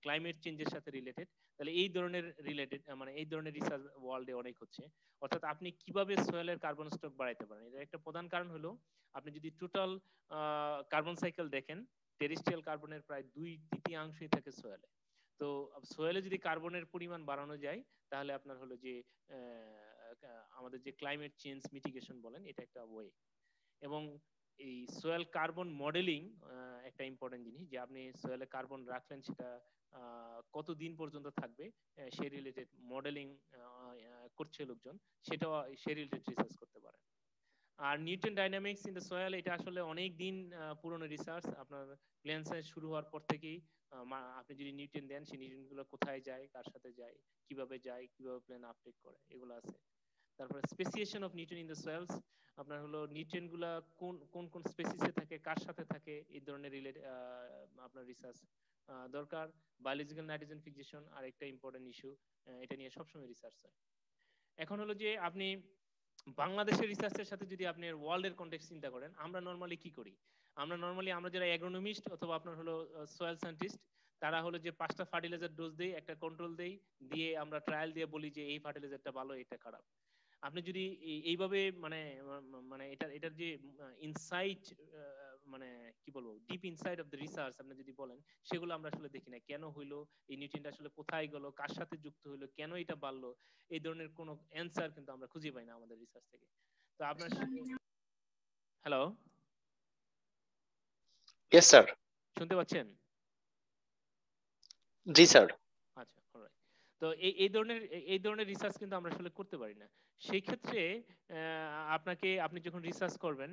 ক্লাইমেট চেঞ্জের সাথে রিলেটেড। তাহলে এই ধরনের রিলেটেড মানে এই ধরনের রিসার্চ ওয়ার্ল্ডে অনেক হচ্ছে। অর্থাৎ আপনি কিভাবে সোয়েলের কার্বন স্টক বাড়াইতে পারেন, এর একটা প্রধান কারণ হলো আপনি যদি টোটাল কার্বন সাইকেল দেখেন, টেরেস্ট্রিয়াল কার্বনের প্রায় 2/3 থাকে সোয়েলে। তো সোয়েলে যদি কার্বনের পরিমাণ বাড়ানো যায়, তাহলে আপনার হলো যে আমাদের যে ক্লাইমেট চেঞ্জ মিটিগেশন বলেন, এটা একটা ওয়ে। এবং এই সোয়েল কার্বন মডেলিং একটা ইম্পর্টেন্ট জিনিস, যে আপনি সোয়েলে কার্বন রাখলেন, সেটা কতদিন পর্যন্ত থাকবে সেই রিলেটেড মডেলিং করছে লোকজন, সেটাও সেই রিলেটেড রিসার্চ করতে পারে। আর Newton dynamics in the soil, এটা আসলে অনেক দিন পুরনো রিসার্চ। আপনার প্লেন সায়েন্স শুরু হওয়ার পর থেকেই আপনি যদি নিউটন দেন, সেই নিউটন গুলো কোথায় যায়, কার সাথে যায়, কিভাবে প্লেন আপটেক করে, এগুলো আছে। তারপরে speciation of Newton in the soil's, আপনার হলো নিউট্রিয়েন্ট গুলা কোন কোন কোন স্পেসিসে থাকে, কার সাথে থাকে, এই ধরনের আপনার রিসার্চ দরকার। বায়োলজিক্যাল নাইট্রোজেন ফিক্সেশন আর একটা ইম্পর্টেন্ট ইস্যু, এটা নিয়ে সবসময় রিসার্চ হয়। এখন হলো যে আপনি বাংলাদেশের রিসার্চের সাথে যদি আপনি ওয়ার্ল্ডের কনটেক্সট চিন্তা করেন, আমরা নরমালি কি করি? আমরা যারা অ্যাগ্রোনমিস্ট অথবা আপনার হলো সয়েল সায়েন্টিস্ট, তারা হলো যে 5টা ফার্টিলাইজার ডোজ দেই, একটা কন্ট্রোল দেই, দিয়ে আমরা ট্রায়াল দিয়ে বলি যে এই ফার্টিলাইজারটা ভালো, এটা খারাপ। আপনি যদি এইভাবে মানে মানে এটার যে ইনসাইট, মানে কি বলবো, deep inside of the research আপনি যদি বলেন, সেগুলো আমরা আসলে দেখি না। কেন হইলো, এই নিউট্রিয়েন্ট আসলে কোথায় গেল, কার সাথে যুক্ত হইলো, কেন এটা বাড়লো, এই ধরনের কোনো অ্যান্সার কিন্তু আমরা খুঁজে পাই না আমাদের রিসার্চ থেকে। তো আপনার, হ্যালো, ইয়েস স্যার। শুনতে পাচ্ছেন? জি স্যার। আচ্ছা, অলরাইট। তো এই ধরনের রিসার্চ কিন্তু আমরা আসলে করতে পারি না। সেই ক্ষেত্রে আপনি যখন রিসার্চ করবেন,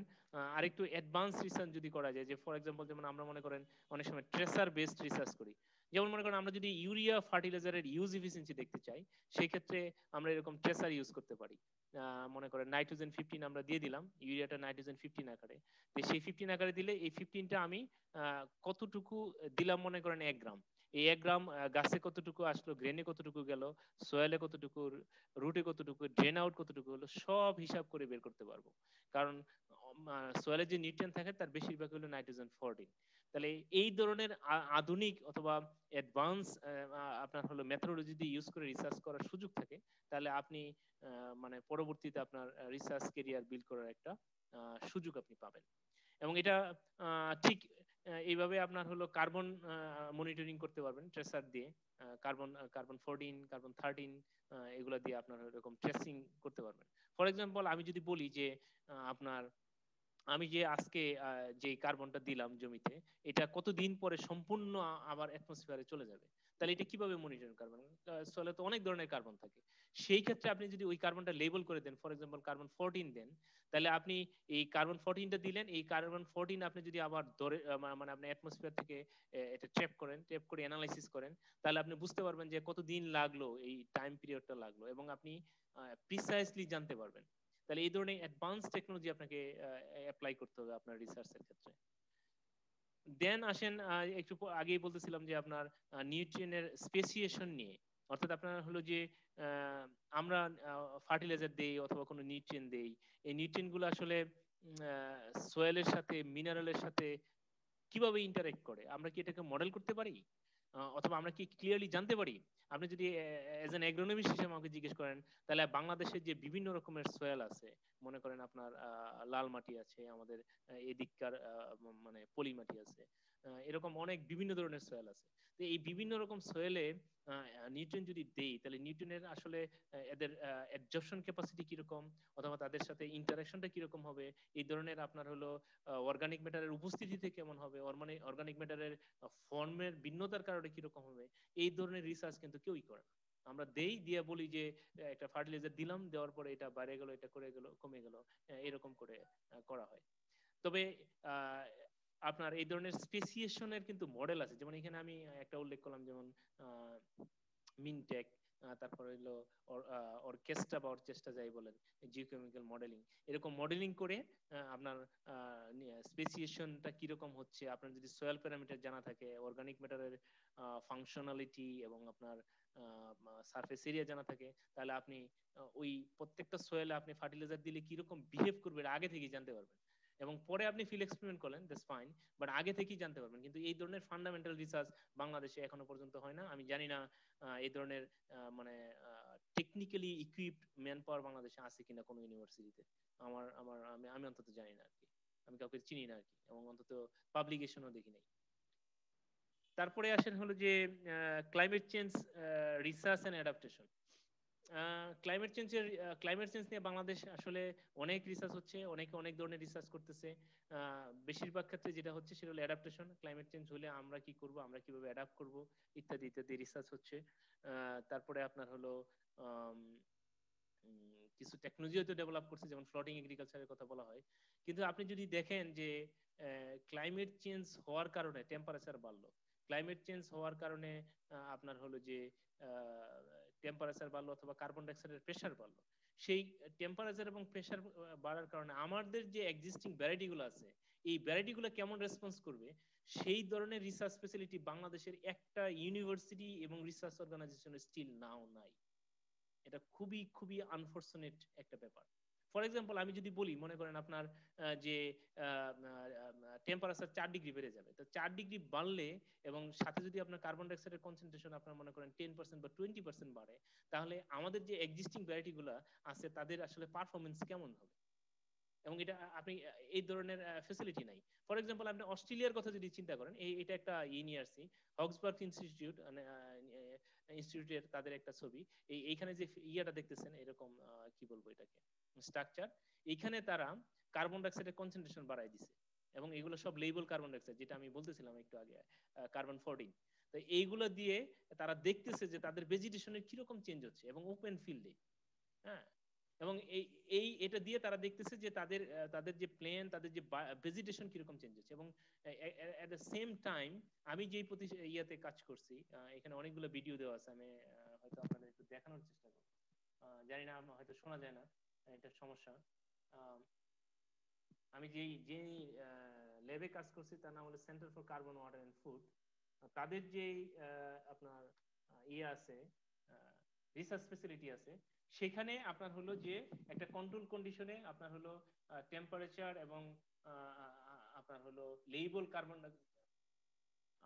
আরেকটু অ্যাডভান্স রিসার্চ যদি করা যায়, যে ফর এক্সাম্পল যেমন আমরা মনে করেন অনেক সময় ট্রেসার বেসড রিসার্চ করি। যেমন মনে করেন আমরা যদি ইউরিয়া ফার্টিলাইজারের ইউজ এফিসিয়েন্সি দেখতে চাই, সেই ক্ষেত্রে আমরা এরকম ট্রেসার ইউজ করতে পারি। মনে করেন নাইট্রোজেন 15 আমরা দিয়ে দিলাম, ইউরিয়াটা নাইট্রোজেন 15 আকারে। তো সেই 15 আকারে দিলে এই 15টা আমি কতটুকু দিলাম, মনে করেন 1 গ্রাম। এই 1 গ্রাম গাছে কতটুকু আসলো, গ্রেনে কতটুকু গেল, সয়েলে কতটুকু, রুটে কতটুকু, ড্রেন আউট কতটুকু হলো, সব হিসাব করে বের করতে পারবো। কারণ সয়েলে যে নিউট্রিয়েন্ট থাকে তার বেশিরভাগ হলো নাইট্রোজেন 14। তাহলে এই ধরনের আধুনিক অথবা অ্যাডভান্স আপনার হলো মেথোডোলজি দিয়ে ইউজ করে রিসার্চ করার সুযোগ থাকে, তাহলে আপনি মানে পরবর্তীতে আপনার রিসার্চ কেরিয়ার বিল্ড করার একটা সুযোগ আপনি পাবেন। এবং এটা ঠিক এইভাবে আপনার হলো কার্বন মনিটরিং করতে পারবেন ট্রেসার দিয়ে। কার্বন কার্বন 14, কার্বন 13 এগুলা দিয়ে আপনার এরকম ট্রেসিং করতে পারবেন। ফর এক্সাম্পল আমি যদি বলি যে আপনার আমি যে আজকে যে কার্বনটা দিলাম জমিতে, এটা কতদিন পরে সম্পূর্ণ আবার অ্যাটমসফিয়ারে চলে যাবে, তাহলে এটা কিভাবে মনিটর করবেন? আসলে তো অনেক ধরনের কার্বন থাকে। সেই ক্ষেত্রে আপনি যদি ওই কার্বনটা লেবেল করে দেন, ফর এক্সাম্পল কার্বন 14 দেন, তাহলে আপনি এই কার্বন 14টা দিলেন, এই কার্বন 14 আপনি যদি আবার ধরে মানে আপনি অ্যাটমসফিয়ার থেকে এটা ট্র্যাপ করে অ্যানালাইসিস করেন, তাহলে আপনি বুঝতে পারবেন যে কতদিন লাগলো, এই টাইম পিরিয়ডটা লাগলো, এবং আপনি প্রিসাইসলি জানতে পারবেন। তাহলে এই ধরনের অ্যাডভান্স টেকনোলজি আপনাকে অ্যাপ্লাই করতে হবে আপনার রিসার্চের ক্ষেত্রে। দেন আসেন, একটু আগেই বলতেছিলাম যে আপনার নিউট্রিয়েন্টের স্পেসিয়েশন নিয়ে। অর্থাৎ আপনার হলো যে আমরা ফার্টিলাইজার দেই অথবা কোনো নিউট্রিয়েন্ট দেই, এই নিউট্রিয়েন্ট গুলো আসলে সোয়েলের সাথে, মিনারেলের সাথে কিভাবে ইন্টারেক্ট করে, আমরা কি এটাকে মডেল করতে পারি? অথবা আমরা কি ক্লিয়ারলি জানতে পারি? আপনি যদি এজ অ্যান এগ্রোনমিস্ট হিসেবে আমাকে জিজ্ঞেস করেন, তাহলে বাংলাদেশের যে বিভিন্ন রকমের সয়েল আছে, মনে করেন আপনার লাল মাটি আছে, আমাদের এদিককার মানে পলি মাটি আছে, এরকম অনেক বিভিন্ন ধরনের সয়েল আছে। তো এই বিভিন্ন রকম সয়েলে নিউট্রিয়েন্ট যদি দেই, তাহলে নিউট্রিয়েন্টের আসলে এদের অ্যাবজর্পশন ক্যাপাসিটি কিরকম, অথবা তাদের সাথে ইন্টারাকশনটা কিরকম হবে, এই ধরনের আপনার হলো অর্গানিক ম্যাটারের উপস্থিতিতে কেমন হবে, অর্গানিক ম্যাটারের ফর্মের ভিন্নতার কারণে কিরকম হবে, এই ধরনের রিসার্চ কিন্তু কেউই করে না। আমরা দেই দিয়ে বলি যে একটা ফার্টিলাইজার দিলাম, দেওয়ার পরে এটা বাইরে গেল, এটা করে গেল, কমে গেল, এরকম করে করা হয়। তবে আপনার এই ধরনের স্পেসিয়েশনের কিন্তু মডেল আছে, যেমন এখানে আমি একটা উল্লেখ করলাম, যেমন মিনটেক, তারপরে হলো অর্কেস্ট্রা বা অর্চেস্ট্রা যাই বলেন, জিওকেমিক্যাল মডেলিং, এরকম মডেলিং করে আপনার স্পেসিয়েশনটা কিরকম হচ্ছে, আপনার যদি সয়েল প্যারামিটার জানা থাকে, অর্গানিক ম্যাটারের ফাংশনালিটি এবং আপনার সারফেস এরিয়া জানা থাকে, তাহলে আপনি ওই প্রত্যেকটা সয়েলে আপনি ফার্টিলাইজার দিলে কিরকম বিহেভ করবে আগে থেকেই জানতে পারবেন। এবং পরে আপনি ফিল্ড এক্সপেরিমেন্ট করলেন, দ্যাটস ফাইন, বাট আগে থেকেই জানতে পারবেন। কিন্তু এই ধরনের ফান্ডামেন্টাল রিসার্চ বাংলাদেশে এখনো পর্যন্ত হয় না। আমি জানি না এই ধরনের মানে টেকনিক্যালি ইকুইপড ম্যান পাওয়ার বাংলাদেশে আছে কিনা কোনো ইউনিভার্সিটিতে। আমার আমার আমি অন্তত জানি না আর কি, আমি কাউকে চিনি না আর কি, এবং অন্তত পাবলিকেশনও দেখি নাই। তারপরে আসেন হলো যে climate change research and adaptation. Climate change নিয়ে বাংলাদেশ আসলে অনেক রিসার্চ হচ্ছে, অনেকে অনেক ধরনের রিসার্চ করতেছে। বেশিরভাগ ক্ষেত্রে যেটা হচ্ছে সেটা হলো অ্যাডাপ্টেশন। ক্লাইমেট চেঞ্জ হলে আমরা কি করব, আমরা কিভাবে অ্যাডাপ্ট করব, ইত্যাদি ইত্যাদি রিসার্চ হচ্ছে। তারপরে আপনার হলো কিছু টেকনোলজিও তো ডেভেলপ করছে, যেমন ফ্লোটিং এগ্রিকালচারের কথা বলা হয়। কিন্তু আপনি যদি দেখেন যে ক্লাইমেট চেঞ্জ হওয়ার কারণে টেম্পারেচার বাড়লো, ক্লাইমেট চেঞ্জ হওয়ার কারণে আপনার হলো যে টেম্পারেচার বাড়লো অথবা কার্বন ডাইঅক্সাইডের প্রেসার বাড়লো, সেই টেম্পারেচার এবং প্রেসার বাড়ার কারণে আমাদের যে এক্সিস্টিং ভ্যারাইটিগুলো আছে, এই ভ্যারাইটিগুলো কেমন রেসপন্স করবে, সেই ধরনের রিসার্চ ফেসিলিটি বাংলাদেশের একটা ইউনিভার্সিটি এবং রিসার্চ অর্গানাইজেশনের স্টিল নাও নাই। এটা খুবই খুবই আনফরচুনেট একটা ব্যাপার। ফর এক্সাম্পল আমি যদি বলি, মনে করেন আপনার যে টেম্পারেচার 4 ডিগ্রি বেড়ে যাবে, তো 4 ডিগ্রি বাড়লে এবং সাথে যদি আপনার কার্বন ডাইঅক্সাইডের কনসেন্ট্রেশন আপনার মনে করেন 10% বা 20% বাড়ে, তাহলে আমাদের যে এক্সিস্টিং ভ্যারাইটিগুলো আছে তাদের আসলে পারফরমেন্স কেমন হবে? এবং এটা আপনি এই ধরনের ফ্যাসিলিটি নাই। ফর এক্সাম্পল আপনি অস্ট্রেলিয়ার কথা যদি চিন্তা করেন, এটা একটা ইউনিভার্সিটি হক্সবার্গ ইনস্টিটিউটের তাদের একটা ছবি, এইখানে যে ইয়াটা দেখতেছেন এরকম কি বলবো এটাকে স্ট্রাকচার, এইখানে তারা কার্বন ডাইঅক্সাইডের কনসেন্ট্রেশন বাড়ায় দিছে, এবং এগুলো সব লেবেল কার্বন ডাইঅক্সাইড, যেটা আমি বলতেছিলাম একটু আগে, কার্বন 14। তো এইগুলো দিয়ে তারা দেখতেছে যে তাদের ভেজিটেশনের কিরকম চেঞ্জ হচ্ছে, এবং ওপেন ফিল্ডে। হ্যাঁ, এবং এটা দিয়ে তারা দেখতেছে যে তাদের যে প্লেন, তাদের যে ভেজিটেশন কিরকম চেঞ্জ হচ্ছে। এবং এট দ্য সেম টাইম আমি যেই ইয়াতে কাজ করছি, এখানে অনেকগুলো ভিডিও দেওয়া আছে, আমি হয়তো আপনাদের একটু দেখানোর চেষ্টা করব, জানি না হয়তো শোনা যায় না, এটা সমস্যা। আমি যে ল্যাবে কাজ করছি তার নাম হলো centre for carbon water and food. তাদের যে আপনার ইয়ে আছে, রিসার্চ ফেসিলিটি আছে, সেখানে আপনার হলো যে একটা কন্ট্রোল কন্ডিশনে আপনার হলো টেম্পারেচার এবং আপনার হলো লেবেল কার্বন,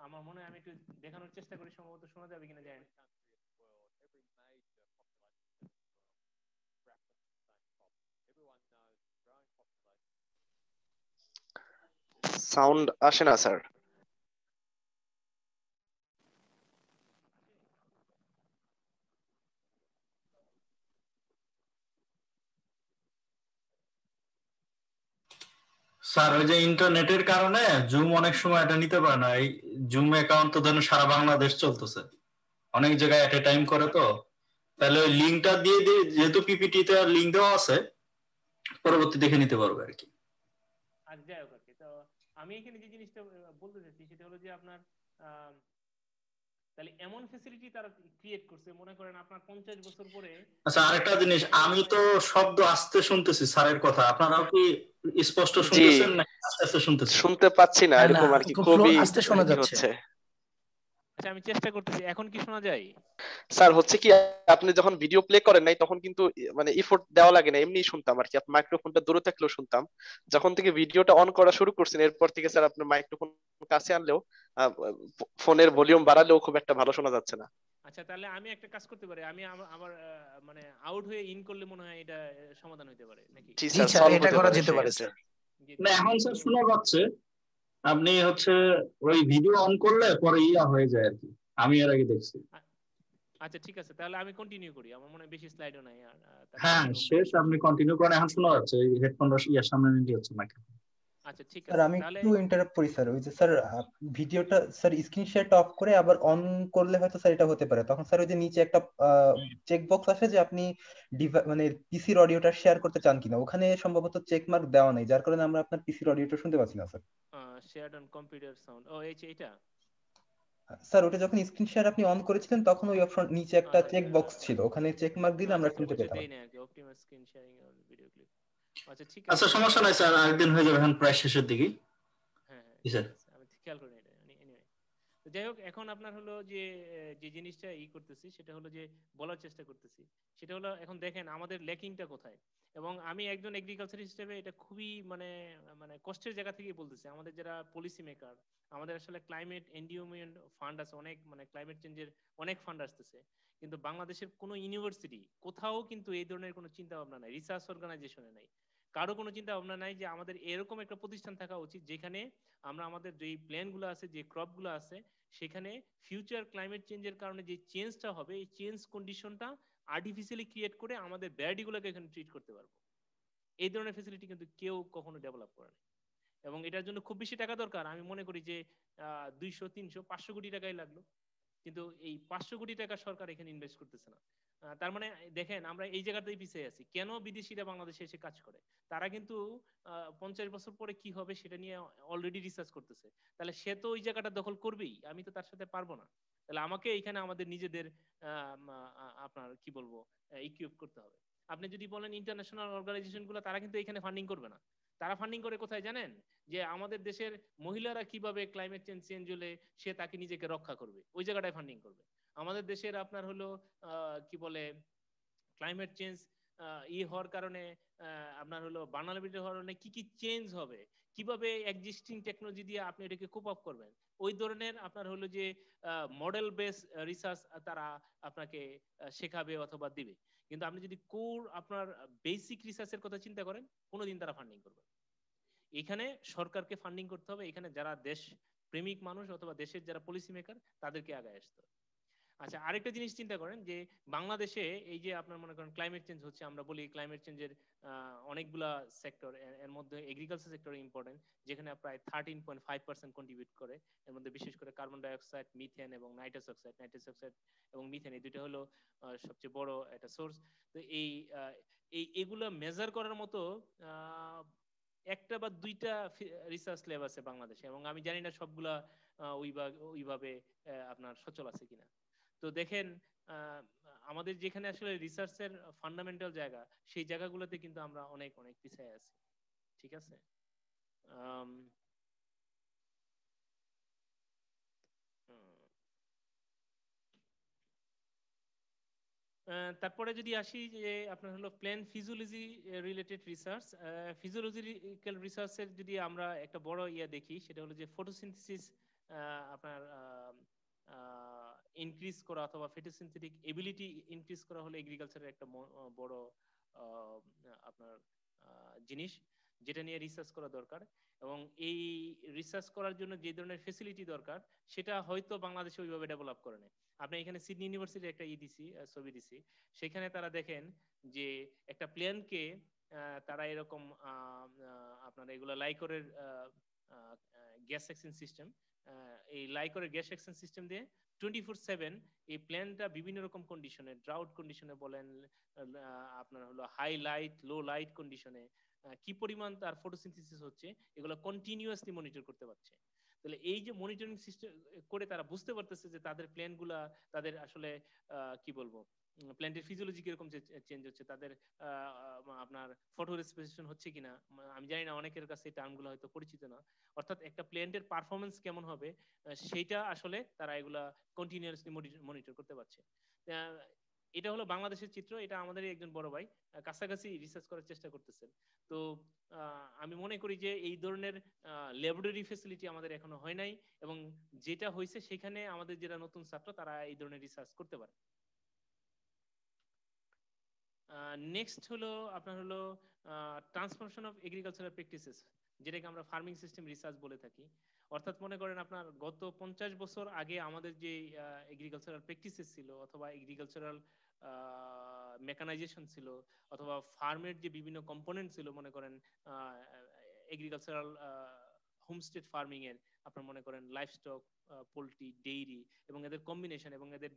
আমার মনে হয় আমি একটু দেখানোর চেষ্টা করি, সম্ভবত শোনা যাবে কিনা জানি না। সাউন্ড আসে না স্যার। স্যার ওই যে ইন্টারনেটের কারণে জুম অনেক সময় এটা নিতে পারে না। এই জুম অ্যাকাউন্ট তো ধরেন সারা বাংলাদেশ চলতেছে, অনেক জায়গায় এট এ টাইম করে, তো তাহলে ওই লিঙ্কটা দিয়ে দিয়ে, যেহেতু পিপিটি তে লিঙ্ক দেওয়া আছে, পরবর্তী দেখে নিতে পারবে আর কি। আর যাই হোক আর কি, তো আমি এখানে যে জিনিসটা বলতে চাচ্ছি সেটা হলো যে আপনার তাহলে এমন ফ্যাসিলিটি তারা ক্রিয়েট করছে, মনে করেন আপনার 50 বছর পরে। আচ্ছা, আরেকটা জিনিস, আমি তো শব্দ আস্তে শুনতেছি স্যারের কথা, আপনারাও কি স্পষ্ট জি, শুনতেছেন নাকি আস্তে আস্তে শুনতেছেন? শুনতে পাচ্ছি না, না এরকম আর কি, খুব খুবই আস্তে শোনা যাচ্ছে। হচ্ছে। আচ্ছা আমি চেষ্টা করতেছি, এখন কি শোনা যায়? স্যার হচ্ছে কি, আপনি যখন ভিডিও প্লে করেন নাই তখন কিন্তু মানে ইফোর্ট দেওয়া লাগে না, এমনি শুনতাম আর কি, আপনার মাইক্রোফোনটা দূরে থাকলেও শুনতাম। যখন থেকে ভিডিওটা অন করা শুরু করছেন এরপর থেকে স্যার আপনার মাইক্রোফোন কাছে আনলেও ফোনের ভলিউম বাড়ালেও খুব একটা ভালো শোনা যাচ্ছে না। আচ্ছা তাহলে আমি একটা কাজ করতে পারি, আমি আমার মানে আউট হয়ে ইন করলে মনে হয় এটা সমাধান হতে পারে নাকি? জি জি স্যার, স্যার, সলভ এটা হতে করা পারে যেতে পারে সেক্ষেত্রে। স্যার। জি, না এখন স্যার শোনা যাচ্ছে। আপনি ওই ভিডিও অন করলে পরে হয়ে যায় আর কি, আমি এর আগে দেখছি। আচ্ছা ঠিক আছে, তাহলে আমি কন্টিনিউ করি, আমার মনে হয় বেশি স্লাইডও নাই আর তারপর হ্যাঁ আপনিও শেষ, আপনি কন্টিনিউ করেন, এখন শোনা যাচ্ছে। এই হেডফোনটা সামনে নিয়ে হচ্ছে মাইক্রোফোন। আচ্ছা ঠিক স্যার আছে আমি তাহলে একটু ইন্টারাপ্ট করি স্যার, ওই যে স্যার ভিডিওটা স্যার স্ক্রিন শেয়ারটা অফ করে আবার অন করলে হয়তো স্যার এটা হতে পারে। তখন স্যার ওই যে নিচে একটা চেক বক্স আসে যে আপনি মানে পিসির অডিওটা শেয়ার করতে চান কিনা, ওখানে সম্ভবত চেক মার্ক দেওয়া নেই, যার কারণে আমরা আপনার পিসির অডিওটা শুনতে পাচ্ছি না sir. Shared on computer sound, ও এই যে এটা স্যার ওটা যখন স্ক্রিন শেয়ার আপনি অন করেছিলেন তখন ওই অপশন নিচে একটা চেক বক্স ছিল, ওখানে চেক মার্ক দিলে আমরা শুনতে ওটা পেতাম। দেই না আর কি, optimise screen sharing on video clip. আচ্ছা ঠিক আচ্ছা আছে, সমস্যা নাই স্যার, আরেকদিন হয়ে যাবে, এখন প্রায় শেষের দিকে। হ্যাঁ হ্যাঁ জি ঠিক স্যার। আছে, আমি খেয়াল করি এটা এনিওয়ে। তো যাই হোক, এখন আপনার হলো যে যে জিনিসটা করতেছি সেটা হলো যে বলার চেষ্টা করতেছি, সেটা হলো এখন দেখেন আমাদের ল্যাকিংটা কোথায়। এবং আমি একজন এগ্রিকালচার হিসেবে এটা খুবই মানে মানে কষ্টের জায়গা থেকে বলতেছি, আমাদের যারা পলিসি মেকার, আমাদের আসলে ক্লাইমেট এনডিওমেন্ট ফান্ড আছে অনেক, মানে ক্লাইমেট চেঞ্জের অনেক ফান্ড আসতেছে, কিন্তু বাংলাদেশের কোনো ইউনিভার্সিটি কোথাও কিন্তু এই ধরনের কোনো চিন্তা ভাবনা নাই, রিসার্চ অর্গানাইজেশনে নাই, কারো কোনো চিন্তা ভাবনা নাই যে আমাদের এরকম একটা প্রতিষ্ঠান থাকা উচিত যেখানে আমরা আমাদের যে প্ল্যানগুলো আছে, যে ক্রপগুলো আছে, সেখানে ফিউচার ক্লাইমেট চেঞ্জের কারণে যে চেঞ্জটা হবে, এই চেঞ্জ কন্ডিশনটা আর্টিফিশিয়ালি ক্রিয়েট করে আমাদের ব্যাডিগুলোকে এখানে ট্রিট করতে পারবো। এই ধরনের ফেসিলিটি কিন্তু কেউ কখনো ডেভেলপ করে না, এবং এটার জন্য খুব বেশি টাকা দরকার। আমি মনে করি যে 200, 300, 500 কোটি টাকাই লাগলো, কিন্তু এই 500 কোটি টাকা সরকার এখানে ইনভেস্ট করতেছে না। তার মানে দেখেন আমরা এই জায়গাতেই পিছিয়ে আছি। কেন বিদেশিরা বাংলাদেশে এসে কাজ করে? তারা কিন্তু 50 বছর পরে কি হবে সেটা নিয়ে অলরেডি রিসার্চ করতেছে। তাহলে সে তো ওই জায়গাটা দখল করবেই, আমি তো তার সাথে পারবো না। তাহলে আমাকে এখানে আমাদের নিজেদের আপনার কি বলবো ইকুইপ করতে হবে। আপনি যদি বলেন ইন্টারন্যাশনাল অর্গানাইজেশন গুলো, তারা কিন্তু এখানে ফান্ডিং করবে না। তারা ফান্ডিং করে কোথায় জানেন? যে আমাদের দেশের মহিলারা কিভাবে ক্লাইমেট চেঞ্জ হলে সে তাকে নিজেকে রক্ষা করবে, ওই জায়গাটায় ফান্ডিং করবে। আমাদের দেশের আপনার হলো কি বলে ক্লাইমেট চেঞ্জ হওয়ার কারণে আপনার হলো বানালিবিটি হওয়ার কারণে কি কি চেঞ্জ হবে, কিভাবে এক্সিস্টিং টেকনোলজি দিয়ে আপনি এটাকে কোপ আপ করবেন, ওই ধরনের আপনার হলো যে মডেল বেস রিসার্চ তারা আপনাকে শেখাবে অথবা দিবে। কিন্তু আপনি যদি কোর আপনার বেসিক রিসার্চের কথা চিন্তা করেন, কোনোদিন তারা ফান্ডিং করবে না। এখানে সরকারকে ফান্ডিং করতে হবে, এখানে যারা দেশ প্রেমিক মানুষ অথবা দেশের যারা পলিসি মেকার তাদেরকে আগায় আসতে হবে। আচ্ছা আরেকটা জিনিস চিন্তা করেন যে বাংলাদেশে এই যে আপনার মনে করেন ক্লাইমেট চেঞ্জ হচ্ছে, আমরা বলি ক্লাইমেট চেঞ্জের অনেকগুলা সেক্টর, এর মধ্যে এগ্রিকালচার সেক্টর ইম্পর্টেন্ট, যেখানে প্রায় 13.5% কন্ট্রিবিউট করে। এর মধ্যে বিশেষ করে কার্বন ডাই অক্সাইড, মিথেন এবং নাইট্রাস অক্সাইড এবং মিথেন, এই দুটো হলো সবচেয়ে বড় একটা সোর্স। তো এইগুলো মেজার করার মতো একটা বা দুইটা রিসার্চ ল্যাব আছে বাংলাদেশে, এবং আমি জানি না সবগুলা ওইভাবে আপনার সচল আছে কিনা। তো দেখেন আমাদের যেখানে আসলে রিসার্চের ফান্ডামেন্টাল জায়গা, সেই জায়গাগুলোতে কিন্তু আমরা অনেক অনেক পিছিয়ে আছি। ঠিক আছে, তারপরে যদি আসি যে আপনার হলো plan physiology related research, physiological রিসার্চের যদি আমরা একটা বড় দেখি, সেটা হলো যে ফটোসিনথেসিস আপনার ইনক্রিজ করা অথবা ফটোসিনথেটিক এবিলিটি ইনক্রিজ করা হলো এগ্রিকালচারের একটা বড় আপনার জিনিস, যেটা নিয়ে রিসার্চ করা দরকার। এবং এই রিসার্চ করার জন্য যে ধরনের ফেসিলিটি দরকার সেটা হয়তো বাংলাদেশে ওইভাবে ডেভেলপ করে না। আপনি এখানে সিডনি ইউনিভার্সিটির একটা দিছি, ছবি দিছি, সেখানে তারা দেখেন যে একটা প্লেনকে তারা এরকম আপনার এগুলো লাইকরের গ্যাস এক্সচেঞ্জ সিস্টেম, এই লাইকরের গ্যাস এক্সচেঞ্জ সিস্টেম দিয়ে 24/7 এই প্লেনটা বিভিন্ন রকম কন্ডিশনে, ড্রাউট কন্ডিশনে বলেন, আপনার হলো হাই লাইট, লো লাইট কন্ডিশনে কি পরিমাণ তার ফটোসিনথেসিস হচ্ছে, এগুলো কন্টিনিউয়াসলি মনিটর করতে পারছে। তাহলে এই যে মনিটরিং সিস্টেম করে তারা বুঝতে পারতেছে যে তাদের প্ল্যানগুলা, তাদের আসলে কি বলবো প্ল্যান্টের ফিজিওলজি কিরকম চেঞ্জ হচ্ছে, তাদের আপনার ফটো রেসপিরেশন হচ্ছে কিনা, আমি জানি না, অনেকের কাছে এই টার্মগুলো হয়তো পরিচিত না। অর্থাৎ একটা প্ল্যান্টের পারফরমেন্স কেমন হবে সেইটা আসলে তারা এগুলা কন্টিনিউয়াসলি মনিটর করতে পারছে। এটা হলো বাংলাদেশের চিত্র, এটা আমাদের একজন বড় ভাই কাছাকাছি রিসার্চ করার চেষ্টা করতেছেন। তো আমি মনে করি যে এই ধরনের ল্যাবরেটরি ফেসিলিটি আমাদের এখনো হয় নাই, এবং যেটা হয়েছে সেখানে আমাদের যারা নতুন ছাত্র তারা এই ধরনের রিসার্চ করতে পারে। নেক্সট হলো আপনার হলো ট্রান্সফরমেশন অফ এগ্রিকালচারাল প্র্যাকটিসেস, যেটাকে আমরা ফার্মিং সিস্টেম রিসার্চ বলে থাকি। অর্থাৎ মনে করেন আপনার গত 50 বছর আগে আমাদের যে এগ্রিকালচারাল প্র্যাকটিসেস ছিল, অথবা এগ্রিকালচারাল মেকানাইজেশন ছিল, অথবা ফার্মের যে বিভিন্ন কম্পোনেন্ট ছিল, মনে করেন এগ্রিকালচারাল হোমস্টেড ফার্মিং এর, আপনার মনে করেন লাইভস্টক, পোল্ট্রি, ডেইরি, এবং এদের কম্বিনেশন, এবং এদের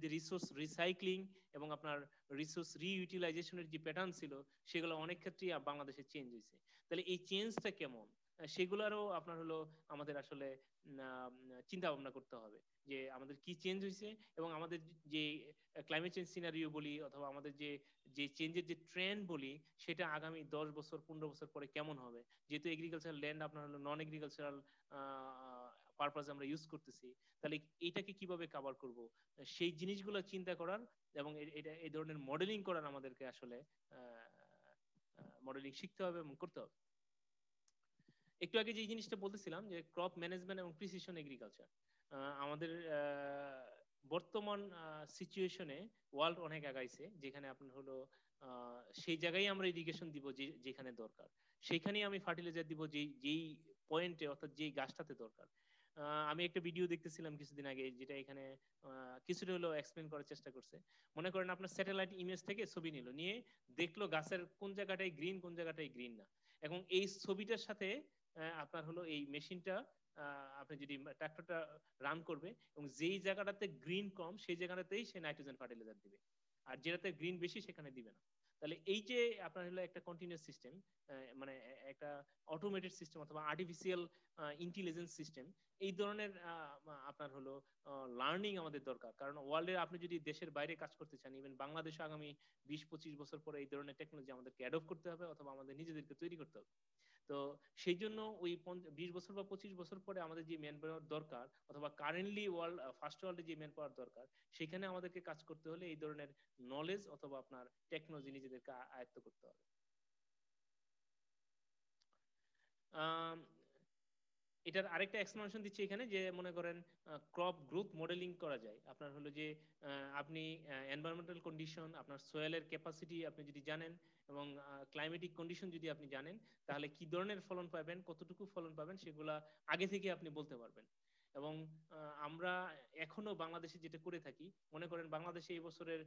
যে রিসোর্স রিসাইক্লিং এবং আপনার রিসোর্স রিইউটিলাইজেশনের যে প্যাটার্ন ছিল, সেগুলো অনেক ক্ষেত্রেই বাংলাদেশে চেঞ্জ হয়েছে। তাহলে এই চেঞ্জটা কেমন, সেগুলোরও আপনার হলো আমাদের আসলে চিন্তা ভাবনা করতে হবে যে আমাদের কি চেঞ্জ হয়েছে, এবং আমাদের যে ক্লাইমেট চেঞ্জ সিনারিও বলি, অথবা আমাদের যে যে চেঞ্জের যে ট্রেন্ড বলি, সেটা আগামী 10 বছর 15 বছর পরে কেমন হবে। যেহেতু এগ্রিকালচারাল ল্যান্ড আপনার হলো নন এগ্রিকালচারাল পারপাস আমরা ইউজ করতেছি, তাহলে এইটাকে কিভাবে কভার করব, সেই জিনিসগুলো চিন্তা করার এবং এটা এই ধরনের মডেলিং করার আমাদেরকে আসলে মডেলিং শিখতে হবে এবং করতে হবে। একটু আগে যে জিনিসটা বলতেছিলাম যে ক্রপ ম্যানেজমেন্ট এবং প্রিসিশন এগ্রিকালচার, আমাদের বর্তমান সিচুয়েশনে ওয়ার্ল্ড অনেক আগাইছে, যেখানে আপনার হলো সেই জায়গায় আমরা ইরিগেশন দিব যেখানে দরকার, সেখানেই আমি ফার্টিলাইজার দিব যেই পয়েন্টে, অর্থাৎ যেই গাছটাতে দরকার। আমি একটা ভিডিও দেখতেছিলাম কিছুদিন আগে, যেটা এখানে কিছুটা হলো এক্সপ্লেন করার চেষ্টা করছে। মনে করেন আপনার স্যাটেলাইট ইমেজ থেকে ছবি নিয়ে দেখলো গাছের কোন জায়গাটায় গ্রিন, কোন জায়গাটায় গ্রিন না, এবং এই ছবিটার সাথে আপনার হলো এই মেশিনটা, আপনি যদি ট্রাক্টরটা রান করবে, এবং যেই জায়গাটাতে গ্রিন কম সেই জায়গাটাতেই সে নাইট্রোজেন ফার্টিলাইজার দিবে, আর যেটাতে গ্রিন বেশি সেখানে দিবে না। তাহলে এই যে আপনার হলো একটা কন্টিনিউয়াস সিস্টেম, মানে একটা অটোমেটেড সিস্টেম অথবা আর্টিফিশিয়াল ইন্টেলিজেন্স সিস্টেম, এই ধরনের আপনার হলো লার্নিং আমাদের দরকার। কারণ ওয়ার্ল্ডের আপনি যদি দেশের বাইরে কাজ করতে চান, ইভেন বাংলাদেশে আগামী 20-25 বছর পরে এই ধরনের টেকনোলজি আমাদেরকে অ্যাডপ্ট করতে হবে, অথবা আমাদের নিজেদেরকে তৈরি করতে হবে। তো সেই জন্য ওই 20 বছর বা 25 বছর পরে আমাদের যে ম্যান পাওয়ার দরকার, অথবা কারেন্টলি ফার্স্ট ওয়ার্ল্ডে যে ম্যান পাওয়ার দরকার, সেখানে আমাদেরকে কাজ করতে হলে এই ধরনের নলেজ অথবা আপনার টেকনোলজি নিজেদেরকে আয়ত্ত করতে হবে। এটার আরেকটা এক্সপ্লেনেশন দিচ্ছি এখানে, যে মনে করেন ক্রপ গ্রোথ মডেলিং করা যায়। আপনার হলো যে আপনি এনভায়রনমেন্টাল কন্ডিশন, আপনার সোয়েলের ক্যাপাসিটি আপনি যদি জানেন, এবং ক্লাইমেটিক কন্ডিশন যদি আপনি জানেন, তাহলে কি ধরনের ফলন পাবেন, কতটুকু ফলন পাবেন, সেগুলা আগে থেকে আপনি বলতে পারবেন। এবং আমরা এখনো বাংলাদেশে যেটা করে থাকি, মনে করেন বাংলাদেশে এই বছরের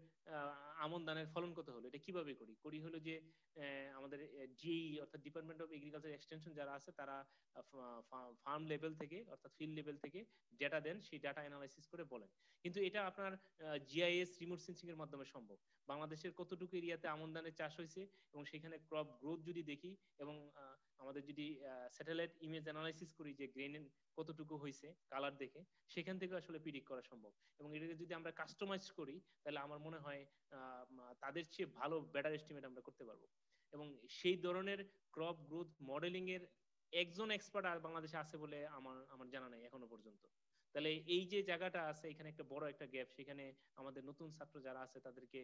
আমন ধানের ফলন কত হলো, এটা কিভাবে করি হলো যে আমাদের ডিই অর্থাৎ ডিপার্টমেন্ট অফ এগ্রিকালচার এক্সটেনশন যারা আছে, তারা ফার্ম লেভেল থেকে অর্থাৎ ফিল্ড লেভেল থেকে ডেটা দেন, সেই ডাটা অ্যানালাইসিস করে বলেন। কিন্তু এটা আপনার জিআইএস রিমোট সেন্সিং এর মাধ্যমে সম্ভব। বাংলাদেশের কতটুকু এরিয়াতে আমন ধানের চাষ হয়েছে, এবং সেখানে ক্রপ গ্রোথ যদি দেখি, এবং আমাদের যদি স্যাটেলাইট ইমেজ অ্যানালাইসিস করি যে গ্রেন কতটুকু হয়েছে কালার দেখে, সেখান থেকে আসলে প্রিডিক্ট করা সম্ভব। এবং এটাকে যদি আমরা কাস্টমাইজ করি, তাহলে আমার মনে হয় তাদের চেয়ে ভালো বেটার এস্টিমেট আমরা করতে পারবো। এবং সেই ধরনের ক্রপ গ্রোথ মডেলিং এর একজন এক্সপার্ট আর বাংলাদেশে আছে বলে আমার জানা নাই এখনো পর্যন্ত। তাহলে এই যে জায়গাটা আছে, এখানে একটা বড় একটা গ্যাপ, সেখানে আমাদের নতুন ছাত্র যারা আছে তাদেরকে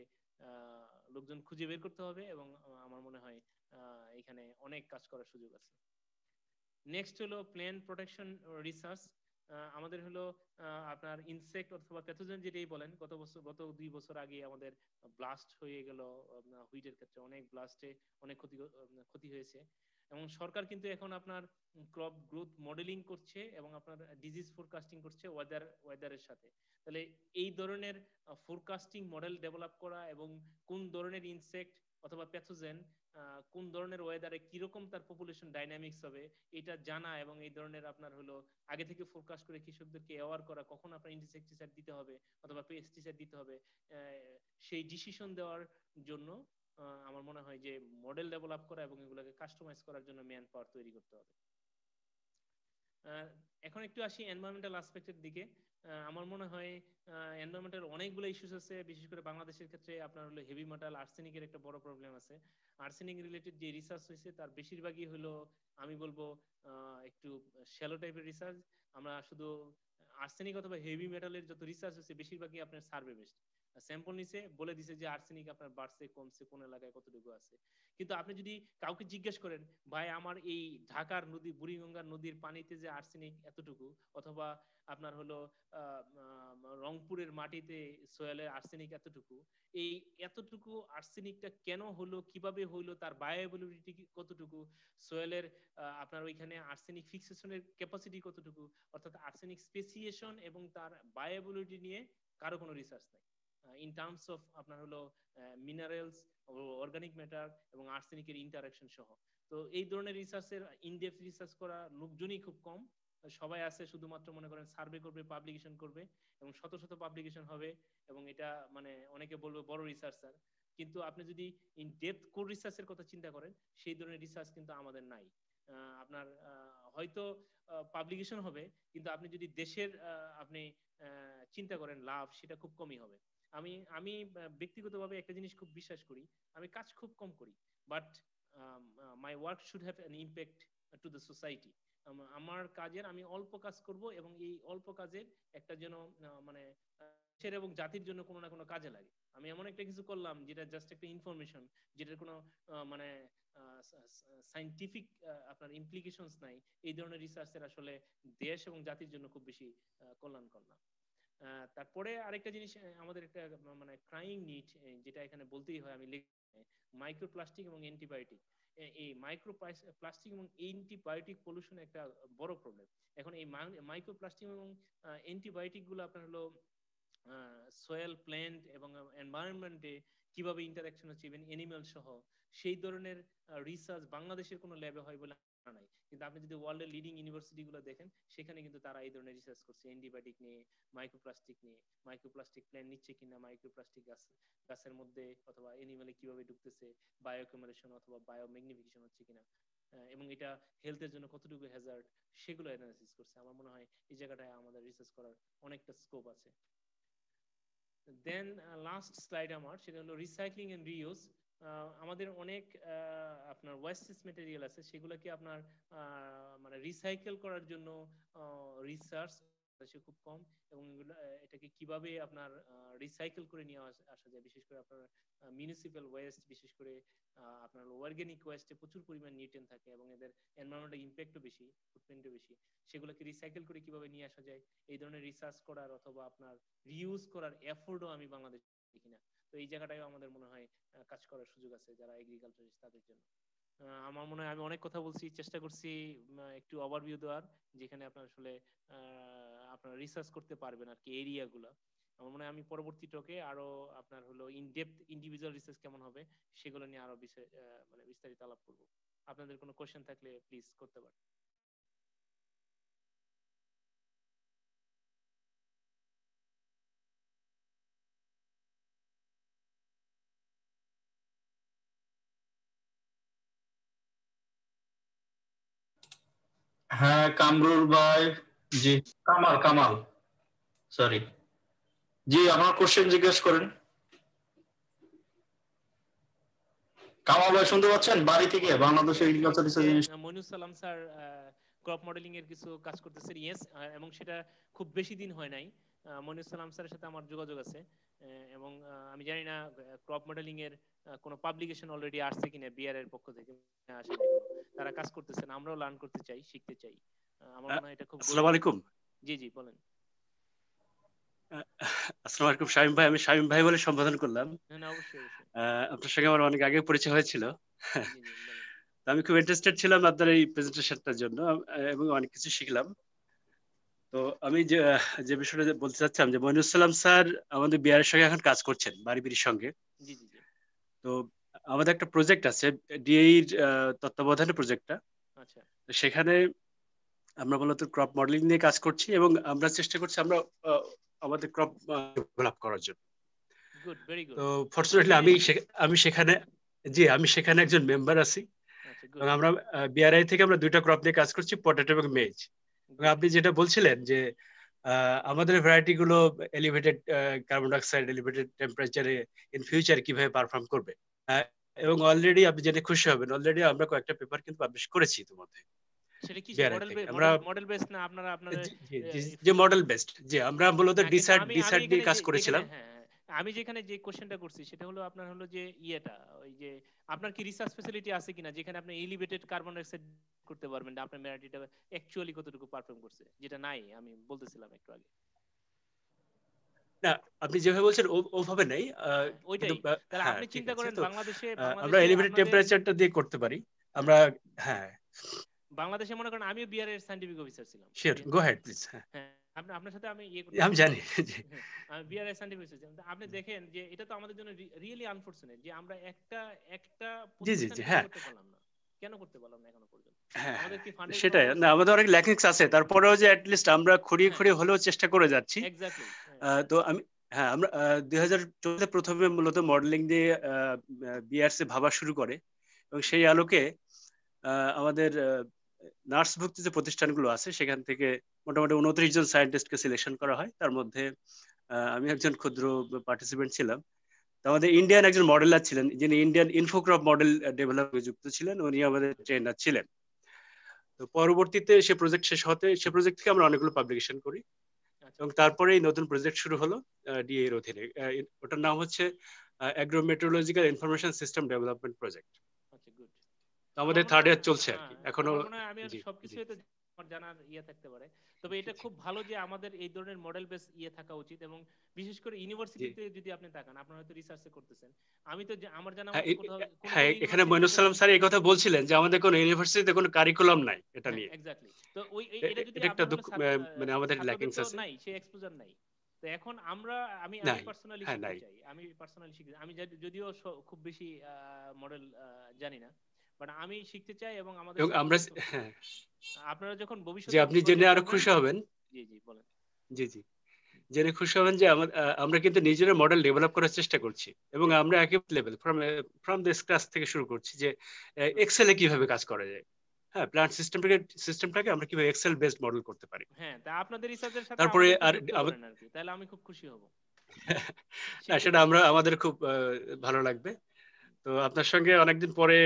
লোকজন খুঁজে বের করতে হবে, এবং আমার মনে হয় এখানে অনেক কাজ করার সুযোগ আছে। নেক্সট হলো প্ল্যান্ট প্রোটেকশন রিসার্চ। আমাদের হলো আপনার ইনসেক্ট অথবা প্যাথোজেন যেটাই বলেন, গত 2 বছর আগে আমাদের ব্লাস্ট হয়ে গেল, হুইটের ক্ষেত্রে অনেক ব্লাস্টে অনেক ক্ষতি হয়েছে। এবং সরকার কিন্তু এখন আপনার ক্রপ গ্রোথ মডেলিং করছে, এবং আপনার ডিজিজ ফোরকাস্টিং করছে ওয়েদারের সাথে। তাহলে এই ধরনের ফোরকাস্টিং মডেল ডেভেলপ করা, এবং কোন ধরনের ইনসেক্ট অথবা প্যাথোজেন কোন ধরনের ওয়েদারে কিরকম তার পপুলেশন ডাইনামিক্স হবে, এটা জানা, এবং এই ধরনের আপনার হলো আগে থেকে ফোরকাস্ট করে কৃষকদেরকে অ্যাওয়ার করা কখন আপনার ইনসেক্টিসাইড দিতে হবে অথবা পেস্টিসাইড দিতে হবে, সেই ডিসিশন দেওয়ার জন্য আমার মনে হয় যে মডেল ডেভেলপ করা এবং এগুলোকে কাস্টমাইজ করার জন্য ম্যান পাওয়ার তৈরি করতে হবে। এখন একটু আসি এনভায়রনমেন্টাল অ্যাসপেক্টের দিকে। আমার মনে হয় এনভায়রনমেন্টাল অনেকগুলো ইস্যুস আছে, বিশেষ করে বাংলাদেশের ক্ষেত্রে আপনার হলো হেভি মেটাল আর্সেনিকের একটা বড় প্রবলেম আছে। আর্সেনিক রিলেটেড যে রিসার্চ হয়েছে তার বেশিরভাগই হলো আমি বলবো একটু শ্যালো টাইপের রিসার্চ। আমরা শুধু আর্সেনিক অথবা হেভি মেটালের যত রিসার্চ হচ্ছে বেশিরভাগই আপনার সার্ভে বেসড, স্যাম্পল নিচে বলে দিছে যে আর্সেনিক আপনার বাড়ছে কমছে কোন এলাকায় কতটুকু আছে। কিন্তু আপনি যদি কাউকে জিজ্ঞেস করেন ভাই আমার এই ঢাকার নদী বুড়িগঙ্গার নদীর পানিতে যে আর্সেনিক এতটুকু, অথবা আপনার হলো রংপুরের মাটিতে সোয়েলে আর্সেনিক এতটুকু, এই এতটুকু আর্সেনিকটা কেন হলো, কিভাবে হইলো, তার বায়োঅ্যাভেলেবিলিটি কতটুকু, সোয়েলের আপনার ওইখানে আর্সেনিক ফিক্সেশনের ক্যাপাসিটি কতটুকু, অর্থাৎ আর্সেনিক স্পেসিয়েশন এবং তার বায়োঅ্যাভেলেবিলিটি নিয়ে কারো কোনো রিসার্চ নাই ইন টার্মস অফ আপনার হলো মিনারেলস, অর্গানিক ম্যাটার এবং আর্সেনিকের ইন্টারাকশন সহ। তো এই ধরনের রিসার্চের ইনডেপথ রিসার্চ করা লোকজনই খুব কম। সবাই আছে শুধুমাত্র মনে করেন সার্ভে করবে, পাবলিকেশন করবে এবং শত শত পাবলিকেশন হবে এবং এটা মানে অনেকে বলবে বড় রিসার্চার, কিন্তু আপনি যদি ইন ডেপথ কোর রিসার্চের কথা চিন্তা করেন সেই ধরনের রিসার্চ কিন্তু আমাদের নাই। আপনার হয়তো পাবলিকেশন হবে, কিন্তু আপনি যদি দেশের আপনি চিন্তা করেন লাভ, সেটা খুব কমই হবে। আমি ব্যক্তিগতভাবে একটা জিনিস খুব বিশ্বাস করি, আমি কাজ খুব কম করি, but my work should have an impact to the society. আমার কাজের আমি অল্প কাজ করব এবং এই অল্প কাজের একটা যেন মানে দেশের এবং জাতির জন্য কোনো না কোনো কাজে লাগে। আমি এমন একটা কিছু করলাম যেটা জাস্ট একটা ইনফরমেশন, যেটার কোনো মানে সায়েন্টিফিক আপনার ইমপ্লিকেশনস নাই, এই ধরনের রিসার্চের আসলে দেশ এবং জাতির জন্য খুব বেশি কল্যাণকর না। তারপরে আরেকটা জিনিস আমাদের একটা মানে ক্রাইং নিড, যেটা এখানে বলতেই হয়, আমি মাইক্রোপ্লাস্টিক এবং অ্যান্টিবায়োটিক। এই মাইক্রোপ্লাস্টিক এবং অ্যান্টিবায়োটিক পলিউশন একটা বড় প্রবলেম। এখন এই মাইক্রোপ্লাস্টিক এবং অ্যান্টিবায়োটিক গুলো আপনার হলো সোয়েল, প্ল্যান্ট এবং এনভায়রনমেন্টে কিভাবে ইন্টারাকশন হচ্ছে ইভেন অ্যানিমাল সহ, সেই ধরনের রিসার্চ বাংলাদেশের কোনো ল্যাবে হয় বলে নাই। কিন্তু আপনি যদি ওয়ার্ল্ডের লিডিং ইউনিভার্সিটি গুলো দেখেন সেখানে কিন্তু তারা এই ধরনের রিসার্চ করছে অ্যান্টিবায়োটিক নিয়ে, মাইক্রোপ্লাস্টিক নিয়ে, মাইক্রোপ্লাস্টিক প্ল্যান্ট নিচ্ছে কিনা, মাইক্রোপ্লাস্টিক গাছের মধ্যে অথবা অ্যানিমালে কিভাবে ঢুকতেছে, বায়োঅ্যাকুমুলেশন অথবা বায়োম্যাগনিফিকেশন হচ্ছে কিনা, এবং এটা হেলথের জন্য কতটুকু হ্যাজার্ড, সেগুলো অ্যানালাইসিস করছে। আমার মনে হয় এই জায়গাটায় আমাদের রিসার্চ করার অনেকটা স্কোপ আছে। দেন লাস্ট স্লাইড আমার, সেটা হলো রিসাইক্লিং এন্ড রিইউজ। আমাদের অনেক আপনার ওয়েস্টেজ ম্যাটেরিয়াল আছে, সেগুলোকে আপনার মানে রিসাইকেল করার জন্য রিসার্চ খুব কম, এবং এটাকে কিভাবে আপনার রিসাইকেল করে নিয়ে আসা যায়, বিশেষ করে আপনার মিউনিসিপ্যাল ওয়েস্ট, বিশেষ করে আপনার অর্গানিক ওয়েস্টে প্রচুর পরিমাণ নিউট্রিয়েন্ট থাকে এবং এদের এনভায়রনমেন্টাল ইম্প্যাক্টও বেশি, ফুটপ্রিন্টও বেশি, সেগুলোকে রিসাইকেল করে কিভাবে নিয়ে আসা যায় এই ধরনের রিসার্চ করার অথবা আপনার রিউজ করার এফোর্টও আমি বাংলাদেশে দেখি না। তো এই জায়গাটায় আমাদের মনে হয় কাজ করার সুযোগ আছে যারা এগ্রিকালচারিস্ট তাদের জন্য। আমার মনে হয় আমি অনেক কথা বলছি, চেষ্টা করছি একটু ওভারভিউ দেওয়ার, যেখানে আপনার আসলে আপনারা রিসার্চ করতে পারবেন আর কি এরিয়াগুলো। আমার মনে হয় আমি পরবর্তী টকে আরো আপনার হলো ইন ডেপথ ইন্ডিভিজুয়াল রিসার্চ কেমন হবে সেগুলো নিয়ে আরো বিষয় মানে বিস্তারিত আলাপ করব। আপনাদের কোনো কোশ্চেন থাকলে প্লিজ করতে পারেন। হ্যাঁ কামরুল ভাই, জি কামাল সরি, জি আমার কোশ্চেন জিজ্ঞেস করেন। কামাল ভাই শুনতে পাচ্ছেন? বাড়ি থেকে বাংলাদেশ এগ্রিকালচার রিসার্চ। মইনুস সালাম স্যার ক্রপ মডেলিং এর কিছু কাজ করতেছেন, ইয়েস, এবং সেটা খুব বেশি দিন হয় নাই। মইনুস সালাম স্যারের সাথে আমার যোগাযোগ আছে, এবং আমি জানি না ক্রপ মডেলিং এর কোনো পাবলিকেশন অলরেডি আসছে কিনা বিআর এর পক্ষ থেকে, আসে নাই। তারা কাজ করতেছেন, আমরাও লার্ন করতে চাই, শিখতে চাই। আমার মনে হয় এটা খুব। আসসালামু আলাইকুম। জি জি বলেন। আসসালামু আলাইকুম শামীম ভাই, আমি শামীম ভাই বলে সম্বোধন করলাম। হ্যাঁ অবশ্যই অবশ্যই। আপনার সঙ্গে আমার অনেক আগে পরিচয় হয়েছিল। আমি খুব ইন্টারেস্টেড ছিলাম আপনার এই প্রেজেন্টেশনটার জন্য এবং অনেক কিছু শিখলাম। তো আমি যে বিষয়টা বলতে চাচ্ছিলাম যে মইনুস সালাম স্যার আমাদের বিআরের সঙ্গে এখন কাজ করছেন, বাড়ির সঙ্গে। জি জি জি। তো আমাদের একটা প্রজেক্ট আছে ডিএইর তত্ত্বাবধানে প্রজেক্টটা। আচ্ছা। তো সেখানে আমরা মূলত ক্রপ মডেলিং নিয়ে কাজ করছি এবং আমরা চেষ্টা করছি আমরা আমাদের ক্রপ ডেভেলপ করার জন্য। Good, very good. তো ফরচুনেটলি আমি সেখানে একজন মেম্বার আছি। এবং আমরা বিআরআই থেকে আমরা দুইটা ক্রপ নিয়ে কাজ করছি, পটেটো এবং মেজ। আপনি যেটা বলছিলেন যে আমাদের ভ্যারাইটি গুলো এলিভেটেড কার্বন ডাইঅক্সাইড, এলিভেটেড টেম্পারেচারে ইন ফিউচার কিভাবে পারফর্ম করবে, এবং অলরেডি আপনি জেনে খুশি হবেন, অলরেডি আমরা কয়েকটা পেপার কিন্তু পাবলিশ করেছি ইতিমধ্যে সেটা কি বিআরআই মডেল থেকে। আমরা মডেল বেস না আপনারা আপনাদের যে মডেল বেসড, যে আমরা মূলত না, কিন্তু ডিসার্ট আমি ডিসার্ট এখানে নিয়ে কাজ করেছিলাম। হ্যাঁ, আমি যেখানে যে কোশ্চেনটা করছি সেটা হলো আপনার হলো যে ইয়েটা, ওই যে আপনার কি রিসার্চ ফ্যাসিলিটি আছে কিনা যেখানে আপনি এলিভেটেড কার্বন ডাইঅক্সাইড করতে পারবেন না আপনার মেরাটিটা অ্যাকচুয়ালি কতটুকু পারফর্ম করছে, যেটা নাই আমি বলতেছিলাম একটু আগে। না, আপনি যেভাবে বলছেন ওভাবে নেই, ওইটাই। তাহলে হ্যাঁ আপনি ঠিক চিন্তা আছে। করেন তো বাংলাদেশে আমরা এলিভেটেড আপনাদের টেম্পারেচারটা দিয়ে করতে পারি আমরা। হ্যাঁ, বাংলাদেশে মনে করেন আমিও বিআর এর সায়েন্টিফিক অফিসার ছিলাম। Sure, go head please. হ্যাঁ, আপনার সাথে আমি আমি জানি। আমি বিআর এর সায়েন্টিফিক অফিসার। আপনি দেখেন যে এটা তো আমাদের জন্য রিয়েলি আনফরচুনেট যে আমরা একটা প্রতিষ্ঠানে হ্যাঁ করতে পারলাম না। কেন করতে পারলাম না এখনো পর্যন্ত? হ্যাঁ, আমাদের কি ফান্ডের সেটাই না, আমাদের অনেক ল্যাকিংস আছে, তারপরেও যে অ্যাটলিস্ট আমরা খুঁড়িয়ে খুঁড়িয়ে হলেও চেষ্টা করে যাচ্ছি। এক্স্যাক্টলি। তো আমি হ্যাঁ, আমরা 2014 প্রথমে মূলত মডেলিং দিয়ে বিআরসি ভাবা শুরু করে, এবং সেই আলোকে আমাদের নার্সভুক্ত যে প্রতিষ্ঠানগুলো আছে সেখান থেকে মোটামুটি 29 জন সায়েন্টিস্টকে সিলেকশন করা হয়। তার মধ্যে আমি একজন ক্ষুদ্র পার্টিসিপেন্ট ছিলাম। তো আমাদের ইন্ডিয়ান একজন মডেলার ছিলেন, যিনি ইন্ডিয়ান ইনফোক্রপ মডেল ডেভেলপে যুক্ত ছিলেন, উনি আমাদের ট্রেনার ছিলেন। তো পরবর্তীতে সে প্রজেক্ট শেষ হতে, সে প্রজেক্ট থেকে আমরা অনেকগুলো পাবলিকেশন করি, এবং তারপরে এই নতুন প্রজেক্ট শুরু হলো ডিএ এর অধীনে। ওটার নাম হচ্ছে অ্যাগ্রোমেট্রোলজিক্যাল ইনফরমেশন সিস্টেম ডেভেলপমেন্ট প্রজেক্ট। আচ্ছা, গুড। আমাদের থার্ড ইয়ার চলছে আর কি এখনো। আমার মনে হয় আমি আর সবকিছু হয়তো আমার জানার থাকতে পারে, তবে এটা খুব ভালো যে আমাদের এই ধরনের মডেল বেস থাকা উচিত, এবং বিশেষ করে ইউনিভার্সিটিতে যদি আপনি তাকান, আপনারা হয়তো রিসার্চে করতেছেন, আমি তো আমার জানা মতে কোথাও হ্যাঁ, এখানে মইনুস সালাম স্যার এই কথা বলছিলেন যে আমাদের কোনো ইউনিভার্সিটিতে কোনো কারিকুলাম নাই এটা নিয়ে। এক্স্যাক্টলি। তো এটা যদি একটা দুঃখ, মানে আমাদের ল্যাকিংস আছে, নাই, সেই এক্সপোজার নাই। তো এখন আমি পার্সোনালি শিখতে চাই, আমি যদিও খুব বেশি মডেল জানি না, বাট আমি শিখতে চাই, এবং আমাদের আমরা আপনারা যখন ভবিষ্যতে যে আপনি জেনে আরো খুশি হবেন। জি জি বলেন। জি জি, জেনে খুশি হবেন যে আমরা কিন্তু নিজেরা মডেল ডেভেলপ করার চেষ্টা করছি, এবং আমরা একেবারে লেভেল ফ্রম দ্য স্ক্র্যাচ থেকে শুরু করছি যে এক্সেলে কিভাবে কাজ করা যায়। হ্যাঁ, প্ল্যান্ট সিস্টেমটাকে আমরা কিভাবে এক্সেল বেসড মডেল করতে পারি। হ্যাঁ, তা আপনাদের রিসার্চের সাথে তারপরে আর কি, তাহলে আমি খুব খুশি হব। না, সেটা আমাদের খুব ভালো লাগবে। তো আপনার সঙ্গে অনেকদিন পরে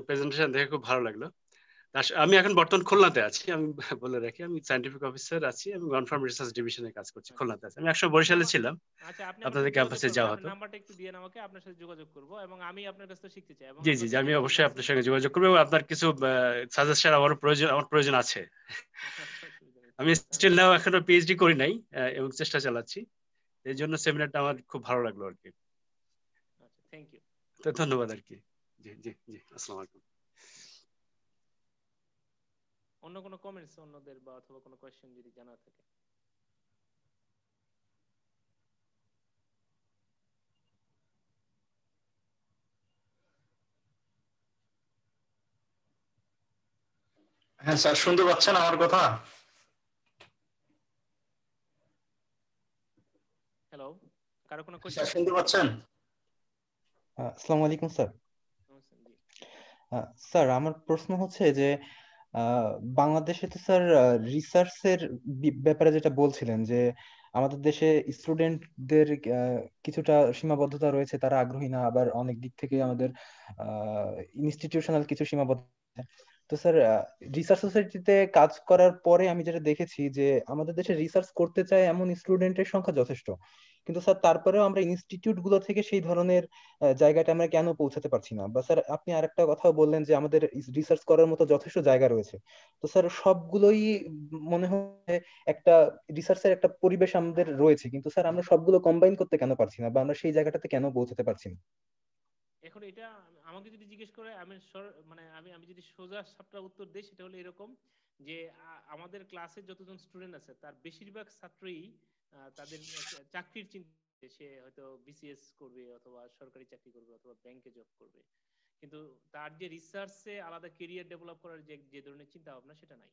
প্রেজেন্টেশন দেখে খুব ভালো লাগলো। আমি এখন বর্তমান খুলনাতে আছি, আমি বলে রাখি আমি সায়েন্টিফিক অফিসার আছি এবং নন-ফার্ম রিসার্চ ডিভিশনে কাজ করছি, খুলনাতে আছি। আমি একসময় বরিশালে ছিলাম। আচ্ছা, আপনি আপনাদের ক্যাম্পাসে যাওয়া হতো। নাম্বারটা একটু দিয়েন আমাকে, আপনার সাথে যোগাযোগ করব, এবং আমি আপনার কাছ থেকে শিখতে চাই। এবং জি জি, আমি অবশ্যই আপনার সঙ্গে যোগাযোগ করব, এবং আপনার কিছু সাজেশন আমার প্রয়োজন আছে। আমি স্টিল নাও এখনো পিএইচডি করি নাই, এবং চেষ্টা চালাচ্ছি, এই জন্য সেমিনারটা আমার খুব ভালো লাগলো আর কি। আচ্ছা, থ্যাংক ইউ। তো ধন্যবাদ আর কি। জি জি জি, আসসালামু আলাইকুম। অন্য কোনো কমেন্টস অন্যদের বা অথবা কোনো কোশ্চেন যদি জানা থাকে? হ্যাঁ স্যার, শুনতে পাচ্ছেন আমার কথা? হ্যালো, কারো কোনো কোশ্চেন শুনতে পাচ্ছেন? আসসালামু আলাইকুম স্যার। স্যার, আমার প্রশ্ন হচ্ছে যে বাংলাদেশে তো স্যার রিসার্চের ব্যাপারে যেটা বলছিলেন যে আমাদের দেশে স্টুডেন্টদের কিছুটা সীমাবদ্ধতা রয়েছে, তারা আগ্রহী না, আবার অনেক দিক থেকে আমাদের ইনস্টিটিউশনাল কিছু সীমাবদ্ধতা। তো স্যার, রিসার্চ সোসাইটিতে কাজ করার পরে আমি যেটা দেখেছি যে আমাদের দেশে রিসার্চ করতে চায় এমন স্টুডেন্টের সংখ্যা যথেষ্ট, কিন্তু স্যার তারপরেও আমরা ইনস্টিটিউট গুলো থেকে সেই ধরনের জায়গাটা আমরা কেন পৌঁছাতে পারছি না? বা স্যার, আপনি আরেকটা কথা বললেন যে আমাদের রিসার্চ করার মতো যথেষ্ট জায়গা রয়েছে, তো স্যার সবগুলোই মনে হয় একটা রিসার্চের একটা পরিবেশ আমাদের রয়েছে, কিন্তু স্যার আমরা সবগুলো কম্বাইন করতে কেন পারছি না, বা আমরা সেই জায়গাটাতে কেন পৌঁছাতে পারছি না? এখন এটা আমাকে যদি জিজ্ঞেস করে, আমি যদি সোজা সাপটা উত্তর দিই, সেটা হলো এরকম যে আমাদের ক্লাসে যতজন স্টুডেন্ট আছে তার বেশিরভাগ ছাত্রই তাদের চাকরির চিন্তা, সে হয়তো বিসিএস করবে অথবা সরকারি চাকরি করবে অথবা ব্যাংকে জব করবে, কিন্তু তার যে রিসার্চে আলাদা কেরিয়ার ডেভেলপ করার যে ধরনের চিন্তা ভাবনা, সেটা নাই।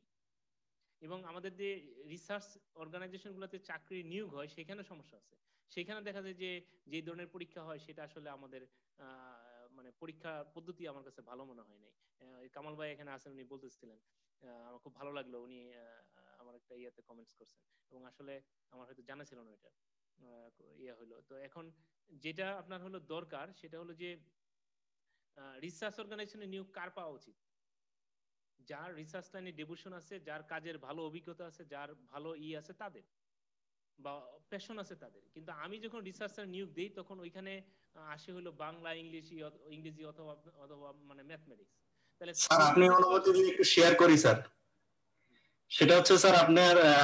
এবং আমাদের যে রিসার্চ অর্গানাইজেশন গুলোতে চাকরি নিয়োগ হয়, সেখানে সমস্যা আছে। সেখানে দেখা যায় যে ধরনের পরীক্ষা হয়, সেটা আসলে আমাদের পরীক্ষা পদ্ধতি আমার কাছে ভালো মনে হয় নাই। কামাল ভাই এখানে আছেন, উনি বলতেছিলেন আমার খুব ভালো লাগলো, উনি আমার একটা ইয়াতে কমেন্টস করছেন, এবং আসলে আমার হয়তো জানা ছিল না এটা ইয়ে হলো। তো এখন যেটা আপনার হলো দরকার সেটা হলো যে রিসার্চ অর্গানাইজেশনে নিয়োগ কার পাওয়া উচিত? যার রিসার্চ লাইনে ডেভোশন আছে, যার কাজের ভালো অভিজ্ঞতা আছে, যার ভালো আছে তাদের, বা প্যাশন আছে তাদের। কিন্তু আমি যখন রিসার্চার নিয়োগ দিই তখন ওইখানে আসে হলো বাংলা, ইংরেজি অথবা অথবা মানে ম্যাথমেটিক্স। তাহলে স্যার আপনি অনুমতি দিলে একটু শেয়ার করি স্যার। সেটা হচ্ছে স্যার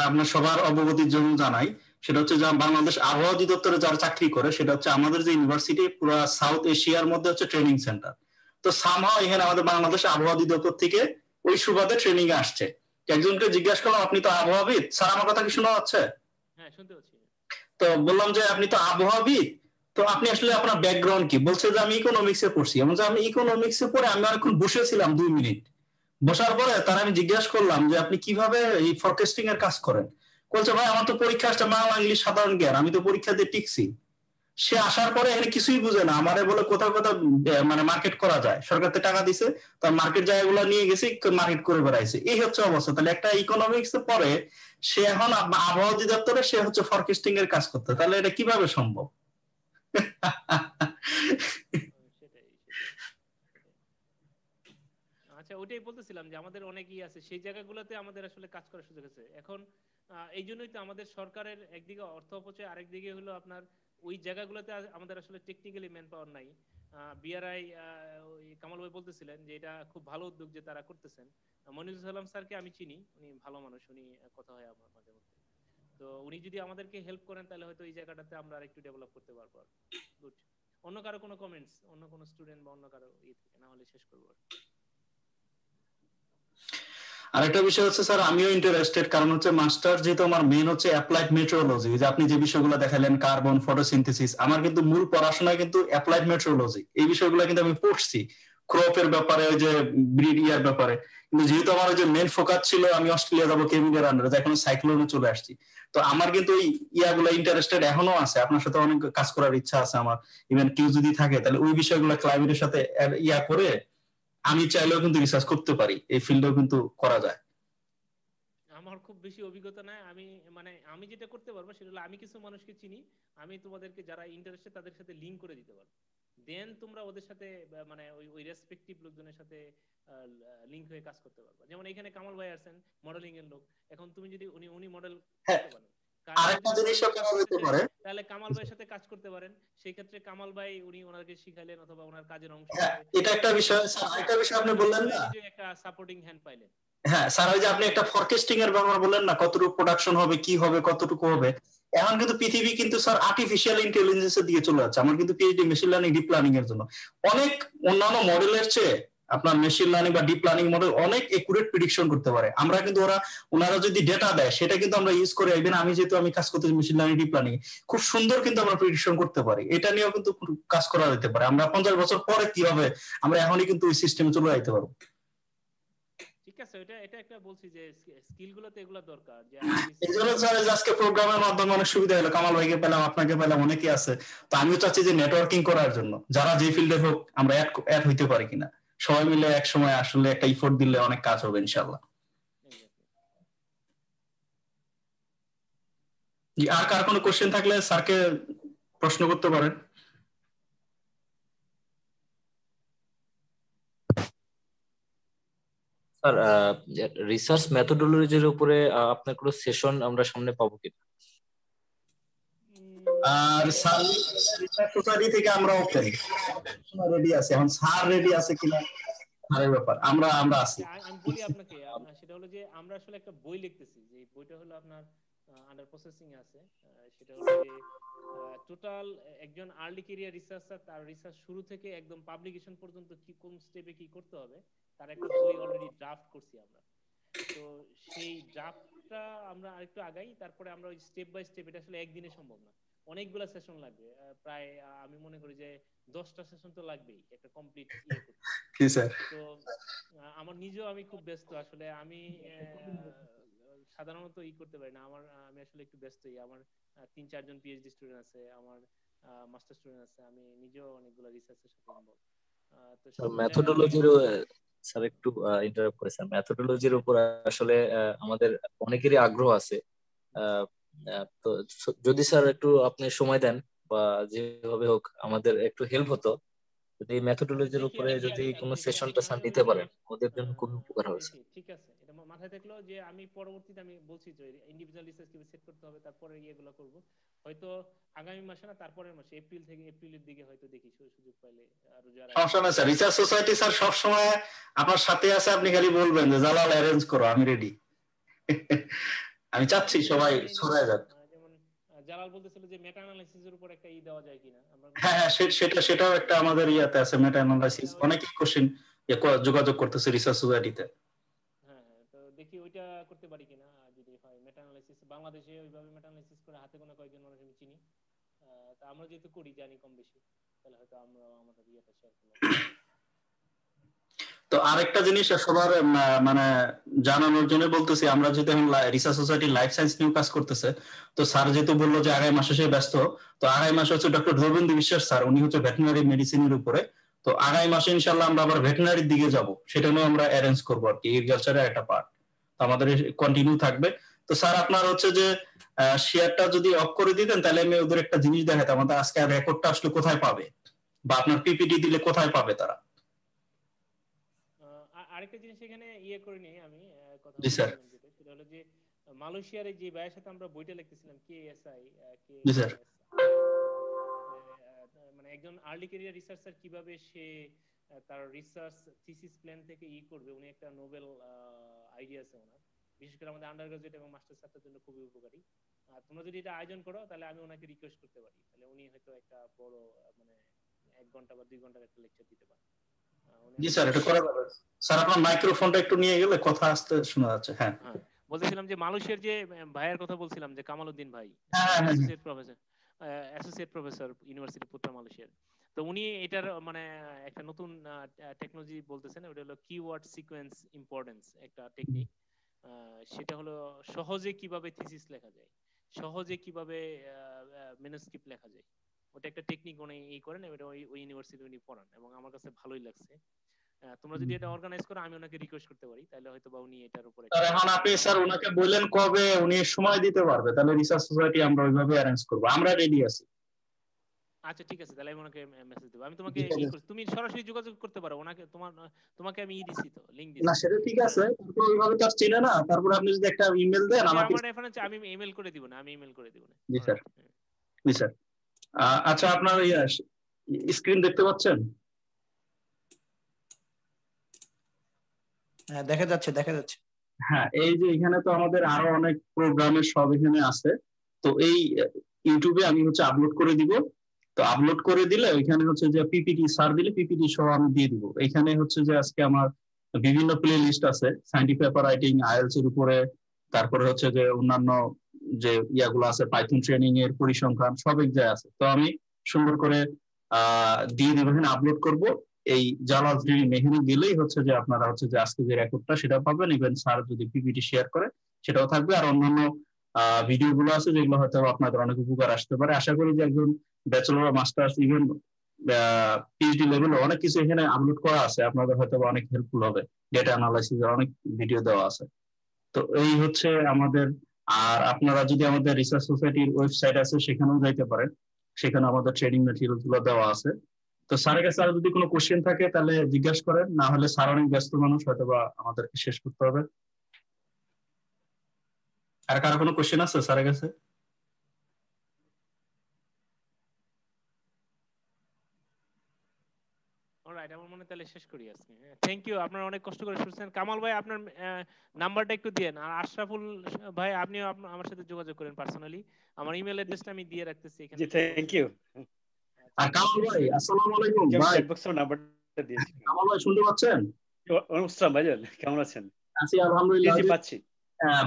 আপনার সবার অবগতির জন্য জানাই, সেটা হচ্ছে যে বাংলাদেশ আবহাওয়া অধিদপ্তরে যারা চাকরি করে, সেটা হচ্ছে আমাদের যে ইউনিভার্সিটি পুরো সাউথ এশিয়ার মধ্যে হচ্ছে ট্রেনিং সেন্টার। তো সামহাও এখানে আমাদের বাংলাদেশ আবহাওয়া অধিদপ্তর থেকে ওই সুবাদে ট্রেনিং এ আসছে। একজনকে জিজ্ঞাসা করলাম আপনি তো আবহাওয়াবিদ, স্যার আমার কথা কি শোনা যাচ্ছে? হ্যাঁ শুনতে পাচ্ছি। তো বললাম যে আপনি তো আবহাওয়াবিদ, তো আপনি আসলে আপনার ব্যাকগ্রাউন্ড কি? বলছে যে আমি ইকোনমিক্সে পড়ছি। এমন যে আমি ইকোনমিক্সে পড়ে আমি অনেকক্ষণ বসেছিলাম 2 মিনিট। বসার পরে তার আমি জিজ্ঞাসা করলাম যে আপনি কিভাবে এই ফরকাস্টিং এর কাজ করেন। বলছে ভাই আমার তো পরীক্ষা আসছে বাংলা ইংলিশ সাধারণ জ্ঞান, আমি তো পরীক্ষা দিয়ে টিকছি। সে আসার পরে এখানে কিছুই বুঝে না, আমারে বলে কোথাও কোথাও মানে মার্কেট করা যায়, সরকার থেকে টাকা দিছে, তার মার্কেট জায়গাগুলো নিয়ে গেছে, মার্কেট করে বেড়াইছে। এই হচ্ছে অবস্থা। তাহলে একটা ইকোনমিক্স পরে সে এখন আবহাওয়া অধিদপ্তরে সে হচ্ছে ফরকাস্টিং এর কাজ করতে, তাহলে এটা কিভাবে সম্ভব? সেটাই। আচ্ছা ওটাই বলতেছিলাম যে আমাদের অনেকই আছে সেই জায়গাগুলোতে আমাদের আসলে কাজ করার সুযোগ আছে। এখন এই জন্যই তো আমাদের সরকারের একদিকে অর্থ অপচয়, আরেকদিকে হলো আপনার ওই জায়গাগুলোতে আমাদের আসলে টেকনিক্যালি ম্যান পাওয়ার নাই। বিআরআই কামাল ভাই বলতেছিলেন যে এটা খুব ভালো উদ্যোগ যে তারা করতেছেন। মনিরুল সালাম স্যারকে আমি চিনি, উনি ভালো মানুষ, উনি কথা হয় আমার মাঝে মধ্যে। তো উনি যদি আমাদেরকে হেল্প করেন তাহলে হয়তো এই জায়গাটাতে আমরা আরেকটু ডেভেলপ করতে পারবো। গুড। অন্য কারো কোনো কমেন্টস, অন্য কোনো স্টুডেন্ট বা অন্য কারো থেকে, না হলে শেষ করবো। আরেকটা বিষয় হচ্ছে স্যার আমিও ইন্টারেস্টেড, কারণ হচ্ছে মাস্টার যেহেতু আমার মেইন হচ্ছে অ্যাপ্লাইড মেট্রোলজি, যে আপনি যে বিষয়গুলো দেখালেন কার্বন, ফটোসিনথেসিস, আমার কিন্তু মূল পড়াশোনা কিন্তু অ্যাপ্লাইড মেট্রোলজি। এই বিষয়গুলো কিন্তু আমি পড়ছি, ক্রপের ব্যাপারে, ওই যে ব্রিড ইয়ার ব্যাপারে। কিন্তু যেহেতু আমার ওই যে মেইন ফোকাস ছিল আমি অস্ট্রেলিয়া যাবো কেমিকের আন্ডারে, এখন সাইক্লোনে চলে আসছি। তো আমার কিন্তু ওই ইয়াগুলো ইন্টারেস্টেড এখনো আছে, আপনার সাথে অনেক কাজ করার ইচ্ছা আছে আমার। ইভেন কেউ যদি থাকে তাহলে ওই বিষয়গুলো ক্লাইমেটের সাথে ইয়া করে আমি চাইলেও কিন্তু রিসার্চ করতে পারি, এই ফিল্ডেও কিন্তু করা যায়। আমার খুব বেশি অভিজ্ঞতা নাই, আমি যেটা করতে পারবো সেটা হলো আমি কিছু মানুষকে চিনি, আমি তোমাদেরকে যারা ইন্টারেস্টেড তাদের সাথে লিংক করে দিতে পারবো। দেন তোমরা ওদের সাথে মানে ওই রেসপেক্টিভ লোকজনের সাথে লিংক হয়ে কাজ করতে পারবে। যেমন এখানে কামাল ভাই আছেন মডেলিং এর লোক, এখন তুমি যদি উনি মডেল করতে পারেন, আরেকটা জিনিসও কাজ হতে পারে, তাহলে কামাল ভাইয়ের সাথে কাজ করতে পারেন। সেই ক্ষেত্রে কামাল ভাই উনি ওনাকে শিখাইলেন অথবা ওনার কাজের অংশ হিসেবে এটা একটা বিষয়। আরেকটা বিষয় আপনি বললেন না, একটা সাপোর্টিং হ্যান্ড পাইলেন। হ্যাঁ স্যার, ওই যে আপনি একটা ফরকাস্টিং এর ব্যাপার বললেন না, কতটুকু প্রোডাকশন হবে, কি হবে, কতটুকু হবে। এখন কিন্তু পৃথিবী কিন্তু স্যার আর্টিফিশিয়াল ইন্টেলিজেন্স এর দিকে চলে যাচ্ছে। আমার কিন্তু PhD machine learning deep learning এর জন্য অনেক অন্যান্য মডেলের চেয়ে আপনার মেশিন লার্নিং বা ডিপ লার্নিং মডেল অনেক একুরেট প্রেডিকশন করতে পারে। আমরা কিন্তু ওনারা যদি ডেটা দেয় সেটা কিন্তু আমরা ইউজ করে, ইভেন আমি যেহেতু আমি কাজ করতেছি মেশিন লার্নিং ডিপ লার্নিং, খুব সুন্দর কিন্তু আমরা প্রেডিকশন করতে পারি। এটা নিয়েও কিন্তু কাজ করা যেতে পারে। আমরা 50 বছর পরে কি হবে আমরা এখনই কিন্তু ওই সিস্টেমে চলে যাইতে পারবো। ঠিক আছে, এটা একটা বলছি যে স্কিল গুলোতে এগুলো দরকার। যে এইজন্য স্যার আজকে প্রোগ্রামের মাধ্যমে অনেক সুবিধা হলো, কামাল ভাইকে পেলাম, আপনাকে পেলাম, অনেকে আছে। তো আমিও চাচ্ছি যে নেটওয়ার্কিং করার জন্য যারা যে ফিল্ডে হোক আমরা অ্যাড হইতে পারি কিনা, সবাই মিলে এক সময় আসলে একটা ইফোর্ট দিলে অনেক কাজ হবে ইনশাআল্লাহ। জি, আর কার কোনো কোশ্চেন থাকলে স্যারকে প্রশ্ন করতে পারেন। স্যার রিসার্চ মেথোডোলজির উপরে আপনার কোনো সেশন আমরা সামনে পাবো কিনা? আর রিসার্চ সোসাইটি থেকে আমরা ওপেন রেডি আছে, এখন স্যার রেডি আছে কিনা স্যারের ব্যাপার, আমরা আছি। আমি বলি আপনাকে, সেটা হলো যে আমরা আসলে একটা বই লিখতেছি, যে বইটা হলো আপনার আন্ডার প্রসেসিং আছে। সেটা হলো যে টোটাল একজন আর্লি ক্যারিয়ার রিসার্চার তার রিসার্চ শুরু থেকে একদম পাবলিকেশন পর্যন্ত কি কোন স্টেপে কি করতে হবে তার একটা বই অলরেডি ড্রাফট করছি আমরা। তো সেই ড্রাফটটা আমরা আরেকটু আগাই, তারপরে আমরা ওই স্টেপ বাই স্টেপ, এটা আসলে একদিনে সম্ভব না, অনেকগুলো সেশন লাগবে। প্রায় আমি মনে করি যে 10টা সেশন তো লাগবেই একটা কমপ্লিট ইয়ে করতে। জি স্যার। তো আমার নিজেও আমি খুব ব্যস্ত আসলে, আমি সাধারণত করতে পারি না। আমি আসলে একটু ব্যস্তই। আমার 3-4 জন পিএইচডি স্টুডেন্ট আছে, আমার মাস্টার স্টুডেন্ট আছে, আমি নিজেও অনেকগুলো রিসার্চের সাথে ইনভলভ। তো মেথোডোলজির স্যার একটু ইন্টারাপ্ট করেছেন, মেথোডোলজির উপর আসলে আমাদের অনেকেরই আগ্রহ আছে। তো যদি স্যার একটু আপনি সময় দেন বা যেভাবে হোক আমাদের একটু হেল্প হতো, যদি মেথোডোলজির উপরে যদি কোনো সেশনটা স্যার নিতে পারেন ওদের জন্য খুবই উপকার হবে স্যার। ঠিক আছে, এটা মাথায় থাকলো যে আমি পরবর্তীতে আমি বলছি যে ইন্ডিভিজুয়াল রিসার্চ কিভাবে সেট করতে হবে, তারপরে এগুলো করব হয়তো আগামী মাসে না তারপরের মাসে এপ্রিলের দিকে হয়তো দেখি সুযোগ পাইলে আরো যারা। সমস্যা নেই স্যার, রিসার্চ সোসাইটি স্যার সবসময় আপনার সাথে আছে, আপনি খালি বলবেন যে জালাল অ্যারেঞ্জ করো, আমি রেডি। আমি চাচ্ছি সবাই ছড়ায় যাক। যেমন জালাল বলতেছিল যে মেটা অ্যানালাইসিসের উপর একটা দেওয়া যায় কিনা। হ্যাঁ হ্যাঁ, সেটাও একটা আমাদের ইয়াতে আছে, মেটা অ্যানালাইসিস। অনেকেই কোশ্চেন যোগাযোগ করতেছে রিসার্চ সোসাইটিতে। হ্যাঁ হ্যাঁ, তো দেখি ওইটা করতে পারি কিনা। যদি হয় মেটা অ্যানালাইসিস, বাংলাদেশে ওইভাবে মেটা অ্যানালাইসিস করে হাতে গোনা কয়েকজন মানুষ আমি চিনি। তা আমরা যেহেতু করি, জানি কম বেশি, তাহলে হয়তো আমরা আমাদের ইয়েটা শেয়ার করব। তো আরেকটা জিনিস সবার মানে জানানোর জন্য বলতেছি, আমরা যেহেতু এখন রিসার্চ সোসাইটি লাইফ সায়েন্স নিয়ে কাজ করতেছে, তো স্যার যেহেতু বললো যে আড়াই মাসে সে ব্যস্ত, তো আড়াই মাসে হচ্ছে ডক্টর ধর্মেন্দ্র বিশ্বাস স্যার, উনি হচ্ছে ভেটেরিনারি মেডিসিনের উপরে। তো আগামী মাসে ইনশাল্লাহ আমরা আবার ভেটেরিনারির দিকে যাব, সেটা নিয়ে আমরা অ্যারেঞ্জ করবো আর কি, এগ্রিকালচারের একটা পার্ট আমাদের কন্টিনিউ থাকবে। তো স্যার আপনার হচ্ছে যে শেয়ারটা যদি অফ করে দিতেন তাহলে আমি ওদের একটা জিনিস দেখাতাম, আমাদের আজকে রেকর্ডটা আসলে কোথায় পাবে, বা আপনার পিপিটি দিলে কোথায় পাবে তারা। আরেকটা জিনিস এখানে করে নিই আমি কথা জি স্যার। সেটা হলো যে মালয়েশিয়ার যে ভাইয়ের সাথে আমরা বইটা লিখতেছিলাম কেএসআই, জি স্যার। মানে একজন আর্লি ক্যারিয়ার রিসার্চার কিভাবে সে তার রিসার্চ থিসিস প্ল্যান থেকে করবে, উনি একটা নোবেল আইডিয়া আছে ওনার, বিশেষ করে আমাদের আন্ডারগ্রাজুয়েট এবং মাস্টার্স ছাত্রদের জন্য খুবই উপকারী। আর তোমরা যদি এটা আয়োজন করো তাহলে আমি ওনাকে রিকোয়েস্ট করতে পারি, তাহলে উনি হয়তো একটা বড় মানে 1 ঘন্টা বা 2 ঘন্টার একটা লেকচার দিতে পারেন। জি স্যার, এটা করা যাবে। স্যার আপনার মাইক্রোফোনটা একটু নিয়ে গেলে কথা আসতে শোনা যাচ্ছে। হ্যাঁ বলতেছিলাম যে মালয়েশিয়ার যে ভাইয়ের কথা বলছিলাম, যে কামালউদ্দিন ভাই, অ্যাসোসিয়েট প্রফেসর ইউনিভার্সিটি পুত্রা মালয়েশিয়ার। তো উনি এটার মানে একটা নতুন টেকনোলজি বলতেছেন, ওটা হলো কিওয়ার্ড সিকোয়েন্স ইম্পর্টেন্স, একটা টেকনিক। সেটা হলো সহজে কিভাবে থিসিস লেখা যায়, সহজে কিভাবে ম্যানুস্ক্রিপ্ট লেখা যায়, ওটা একটা টেকনিক উনি করেন, ওটা ওই ইউনিভার্সিটি উনি পড়ান এবং আমার কাছে ভালোই লাগছে। তোমরা যদি এটা অর্গানাইজ করো আমি ওনাকে রিকোয়েস্ট করতে পারি, তাহলে হয়তো বা উনি এটার উপরে। স্যার এখন আপনি স্যার ওনাকে বললেন কবে উনি সময় দিতে পারবে, তাহলে রিসার্চ সোসাইটি আমরা ওইভাবে অ্যারেঞ্জ করব, আমরা রেডি আছি। আচ্ছা ঠিক আছে, তাহলে আমি ওনাকে মেসেজ দেব। আমি তোমাকে তুমি সরাসরি যোগাযোগ করতে পারো ওনাকে, তোমাকে আমি দিছি তো লিংক দিছি। না সেটা ঠিক আছে, তারপর ওইভাবে তো চিনে না, তারপর আপনি যদি একটা ইমেল দেন আমাকে। আমার রেফারেন্স আমি ইমেল করে দিব না, আমি ইমেল করে দিব না। জি স্যার। জি স্যার। আচ্ছা আপনার স্ক্রিন দেখতে পাচ্ছেন? হ্যাঁ দেখা যাচ্ছে, দেখা যাচ্ছে। হ্যাঁ, এই যে এখানে তো আমাদের আরো অনেক প্রোগ্রামের সব এখানে আছে। তো এই ইউটিউবে আমি হচ্ছে আপলোড করে দিব। তো আপলোড করে দিলে ওইখানে হচ্ছে যে পিপিটি সার দিলে পিপিটি সহ আমি দিয়ে দিব। এখানে হচ্ছে যে আজকে আমার বিভিন্ন প্লে লিস্ট আছে, সায়েন্টিফিক পেপার রাইটিং, আইএলটিএস এর উপরে, তারপরে হচ্ছে যে অন্যান্য যে ইয়াগুলো আছে, পাইথন ট্রেনিং এর পরিসংখ্যান, সব এক জায়গায় আছে। তো আমি সুন্দর করে দিয়ে দিব, এখানে আপলোড করব। এই জালাল মেহেনি গেলেই হচ্ছে যে আপনারা হচ্ছে যে আজকে যে রেকর্ডটা সেটা পাবেন, ইভেন স্যার যদি পিপিটি শেয়ার করে সেটাও থাকবে, আর অন্যান্য ভিডিও গুলো আছে যেগুলো হয়তো আপনাদের অনেক উপকার আসতে পারে। আশা করি যে একজন ব্যাচেলর, মাস্টার্স, ইভেন পিএইচডি লেভেলে অনেক কিছু এখানে আপলোড করা আছে, আপনাদের হয়তো অনেক হেল্পফুল হবে। ডেটা অ্যানালাইসিস এর অনেক ভিডিও দেওয়া আছে। তো এই হচ্ছে আমাদের। আর আপনারা যদি আমাদের রিসার্চ সোসাইটির ওয়েবসাইট আছে সেখানেও যাইতে পারেন, সেখানে আমাদের ট্রেনিং ম্যাটেরিয়াল গুলো দেওয়া আছে। তো স্যারের কাছে যদি কোনো কোশ্চেন থাকে তাহলে জিজ্ঞাসা করেন, না হলে স্যার অনেক ব্যস্ত মানুষ, হয়তো বা আমাদেরকে শেষ করতে হবে। আর কারো কোনো কোশ্চেন আছে স্যারের কাছে? অলরাইট, আমার মনে তাহলে শেষ করি আজকে। থ্যাংক ইউ, আপনারা অনেক কষ্ট করে শুনছেন। কামাল ভাই আপনার নাম্বারটা একটু দেন, আর আশরাফুল ভাই আপনিও আমার সাথে যোগাযোগ করেন পার্সোনালি, আমার ইমেল অ্যাড্রেসটা আমি দিয়ে রাখতেছি এখানে। জি থ্যাংক ইউ। আর কামাল ভাই আসসালামু আলাইকুম ভাই, চ্যাট বক্সে নাম্বারটা দিয়েছি। কামাল ভাই শুনতে পাচ্ছেন? ওয়ালাইকুম আসসালাম ভাইজান, কেমন আছেন? আছি আলহামদুলিল্লাহ। জি পাচ্ছি।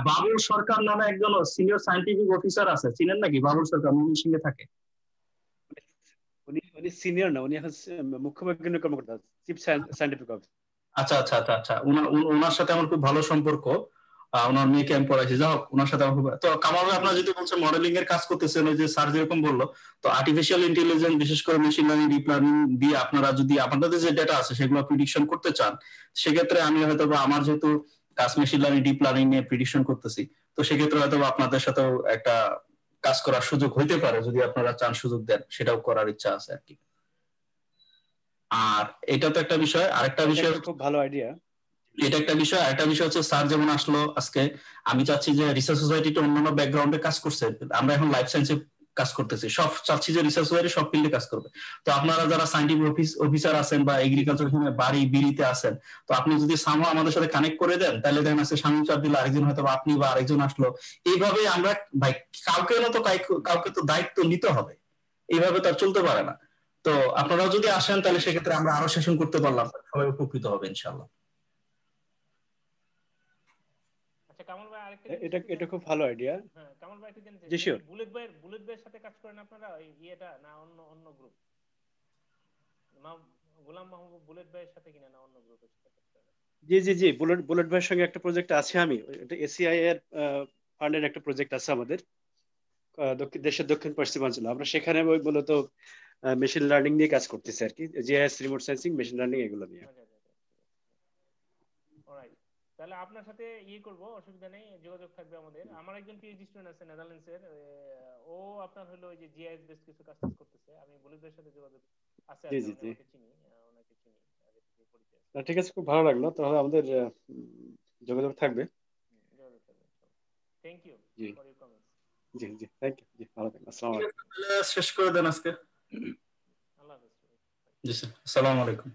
বাবুল সরকার নামে একজন সিনিয়র সায়েন্টিফিক অফিসার আছে, চিনেন নাকি? বাবুল সরকার ময়মনসিংহে থাকে। উনি সিনিয়র না, উনি এখন মুখ্য বৈজ্ঞানিক কর্মকর্তা, চিফ সায়েন্টিফিক অফিসার। আচ্ছা আচ্ছা আচ্ছা আচ্ছা, ওনার সাথে আমার খুব ভালো সম্পর্ক। ওনার মেয়েকে আমি পড়াইছি, যাই হোক ওনার সাথে তো কামাল ভাই আপনারা যদি বলছেন মডেলিং এর কাজ করতেছেন, ওই যে স্যার যেরকম বললো, তো আর্টিফিশিয়াল ইন্টেলিজেন্স বিশেষ করে মেশিন লার্নিং ডিপ লার্নিং দিয়ে আপনারা যদি আপনাদের যে ডেটা আছে সেগুলো প্রিডিকশন করতে চান, সেক্ষেত্রে আমি হয়তো আমার যেহেতু কাজ মেশিন লার্নিং ডিপ লার্নিং নিয়ে প্রিডিকশন করতেছি, তো সেক্ষেত্রে হয়তো আপনাদের সাথেও একটা কাজ করার সুযোগ হইতে পারে, যদি আপনারা চান সুযোগ দেন, সেটাও করার ইচ্ছা আছে আর কি। আর এটা তো একটা বিষয়, আরেকটা বিষয় খুব ভালো আইডিয়া, এটা একটা বিষয়। আরেকটা বিষয় হচ্ছে স্যার যেমন আসলো আজকে, আমি চাচ্ছি যে রিসার্চ সোসাইটিতে অন্যান্য ব্যাকগ্রাউন্ডে কাজ করছে, আমরা এখন লাইফ সায়েন্সে কাজ করতেছি, সব চাচ্ছি যে রিসার্চ সোসাইটি সব ফিল্ডে কাজ করবে। তো আপনারা যারা সায়েন্টিফিক অফিসার আছেন বা এগ্রিকালচার বাড়ি বিড়িতে আছেন, তো আপনি যদি সামহাও আমাদের সাথে কানেক্ট করে দেন, তাহলে দেখেন আজকে স্বামী চাপ দিলে আরেকজন হয়তো আপনি বা আরেকজন আসলো, এইভাবে আমরা ভাই কাউকে তো দায়িত্ব নিতে হবে, এইভাবে তো আর চলতে পারে না। তো আপনারাও যদি আসেন তাহলে সেক্ষেত্রে আমরা আরো সেশন করতে পারলাম, সবাই উপকৃত হবে ইনশাআল্লাহ। কামাল ভাই আরেকটা এটা খুব ভালো আইডিয়া। হ্যাঁ কামাল ভাই একটু জানতে জি শিওর। বুলেট ভাইয়ের সাথে কাজ করেন আপনারা ওই ইয়েটা, না অন্য গ্রুপ? গোলাম মাহবুব বুলেট ভাইয়ের সাথে কিনা, না অন্য গ্রুপের সাথে কাজ করেন? জি জি জি, বুলেট ভাইয়ের সঙ্গে একটা প্রজেক্ট আছে, আমি এটা এসিআই এর ফান্ডের একটা প্রজেক্ট আছে আমাদের দেশের দক্ষিণ পশ্চিমাঞ্চলে। আমরা সেখানে মূলত মেশিন লার্নিং নিয়ে কাজ করতেছি আর কি, GIS, remote sensing, machine learning এগুলো নিয়ে। অলরাইট, তাহলে আপনার সাথে করব, অসুবিধা নেই, যোগাযোগ থাকবে আমাদের। আমার একজন পিএইচডি স্টুডেন্ট আছে নেদারল্যান্ডসের, ও আপনার হলো ওই যে জিআইএস বেস কিছু কাজ করতেছে, আমি বুলেটের সাথে যোগাযোগ আছে, জি জি জি, ওনাকে চিনি আগে থেকে পরিচয় আছে। ঠিক আছে, খুব ভালো লাগলো, তাহলে আমাদের যোগাযোগ থাকবে। Thank you for your comments. জি জি, থ্যাংক ইউ, জি ভালো থাকবেন, আসসালামু আলাইকুম। শেষ করে দেন আজকে। আল্লাহ হাফেজ। জি স্যার, আসসালামু আলাইকুম।